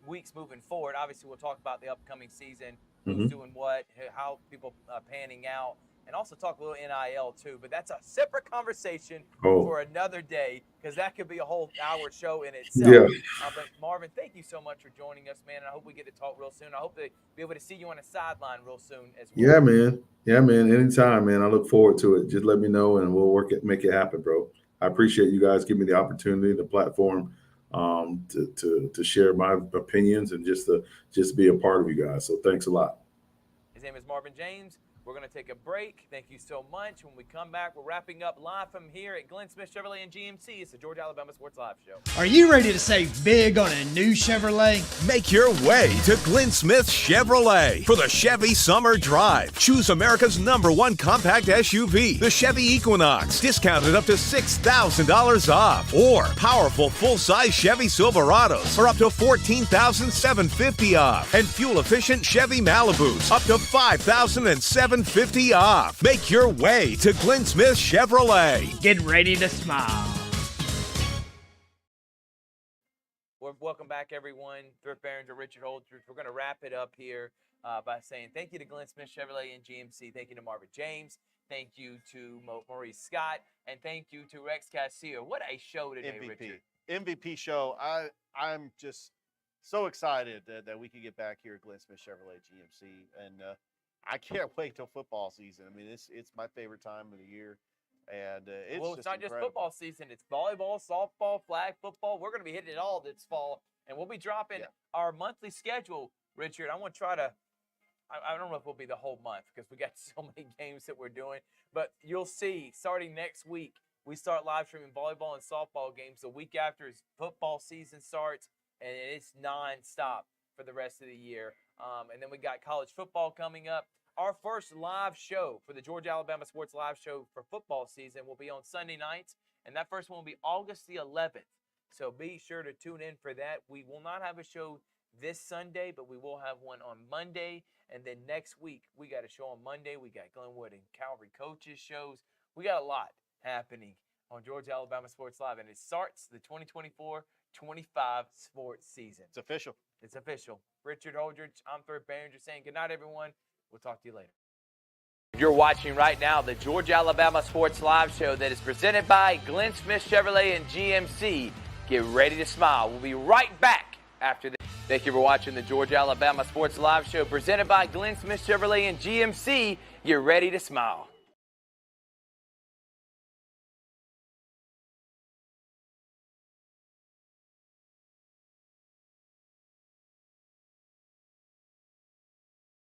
weeks moving forward, obviously we'll talk about the upcoming season, who's doing what, how people panning out, and also talk a little NIL too. But that's a separate conversation for another day, because that could be a whole hour show in itself. Yeah. But Marvin, thank you so much for joining us, man. And I hope we get to talk real soon. I hope to be able to see you on the sideline real soon as well. Yeah, man. Yeah, man. Anytime, man. I look forward to it. Just let me know, and we'll make it happen, bro. I appreciate you guys giving me the opportunity, the platform, to share my opinions and just be a part of you guys. So thanks a lot. His name is Marvin James. We're going to take a break. Thank you so much. When we come back, we're wrapping up live from here at Glynn Smith Chevrolet and GMC. It's the Georgia Alabama Sports Live Show. Are you ready to save big on a new Chevrolet? Make your way to Glynn Smith Chevrolet for the Chevy Summer Drive. Choose America's #1 compact SUV, the Chevy Equinox, discounted up to $6,000 off. Or powerful full-size Chevy Silverados are up to $14,750 off. And fuel-efficient Chevy Malibus up to $5,750 off. Make your way to Glynn Smith Chevrolet. Get ready to smile. Welcome back, everyone. Thrift Barringer, Richard Holdridge. We're going to wrap it up here by saying thank you to Glynn Smith Chevrolet and GMC. Thank you to Marvin James. Thank you to Morrice Scott. And thank you to Rex Castillo. What a show today, Richard. MVP show. I'm just so excited that we can get back here at Glynn Smith Chevrolet GMC. And I can't wait till football season. I mean, it's my favorite time of the year. And it's well, just it's not incredible. just football season. It's volleyball, softball, flag football. We're going to be hitting it all this fall. And we'll be dropping our monthly schedule, Richard. I want to try to – I don't know if it'll be the whole month because we got so many games that we're doing. But you'll see, starting next week, we start live streaming volleyball and softball games. The week after is football season starts, and it's nonstop for the rest of the year. And then we got college football coming up. Our first live show for the Georgia Alabama Sports Live Show for football season will be on Sunday nights, and that first one will be August the 11th. So be sure to tune in for that. We will not have a show this Sunday, but we will have one on Monday. And then next week, we got a show on Monday. We got Glenwood and Calvary coaches shows. We got a lot happening on Georgia Alabama Sports Live, and it starts the 2024-25 sports season. It's official. It's official. Richard Holdridge, I'm Thrift Barringer saying good night, everyone. We'll talk to you later. You're watching right now the Georgia Alabama Sports Live Show that is presented by Glynn Smith Chevrolet and GMC. Get ready to smile. We'll be right back after this. Thank you for watching the Georgia Alabama Sports Live Show presented by Glynn Smith Chevrolet and GMC. Get ready to smile.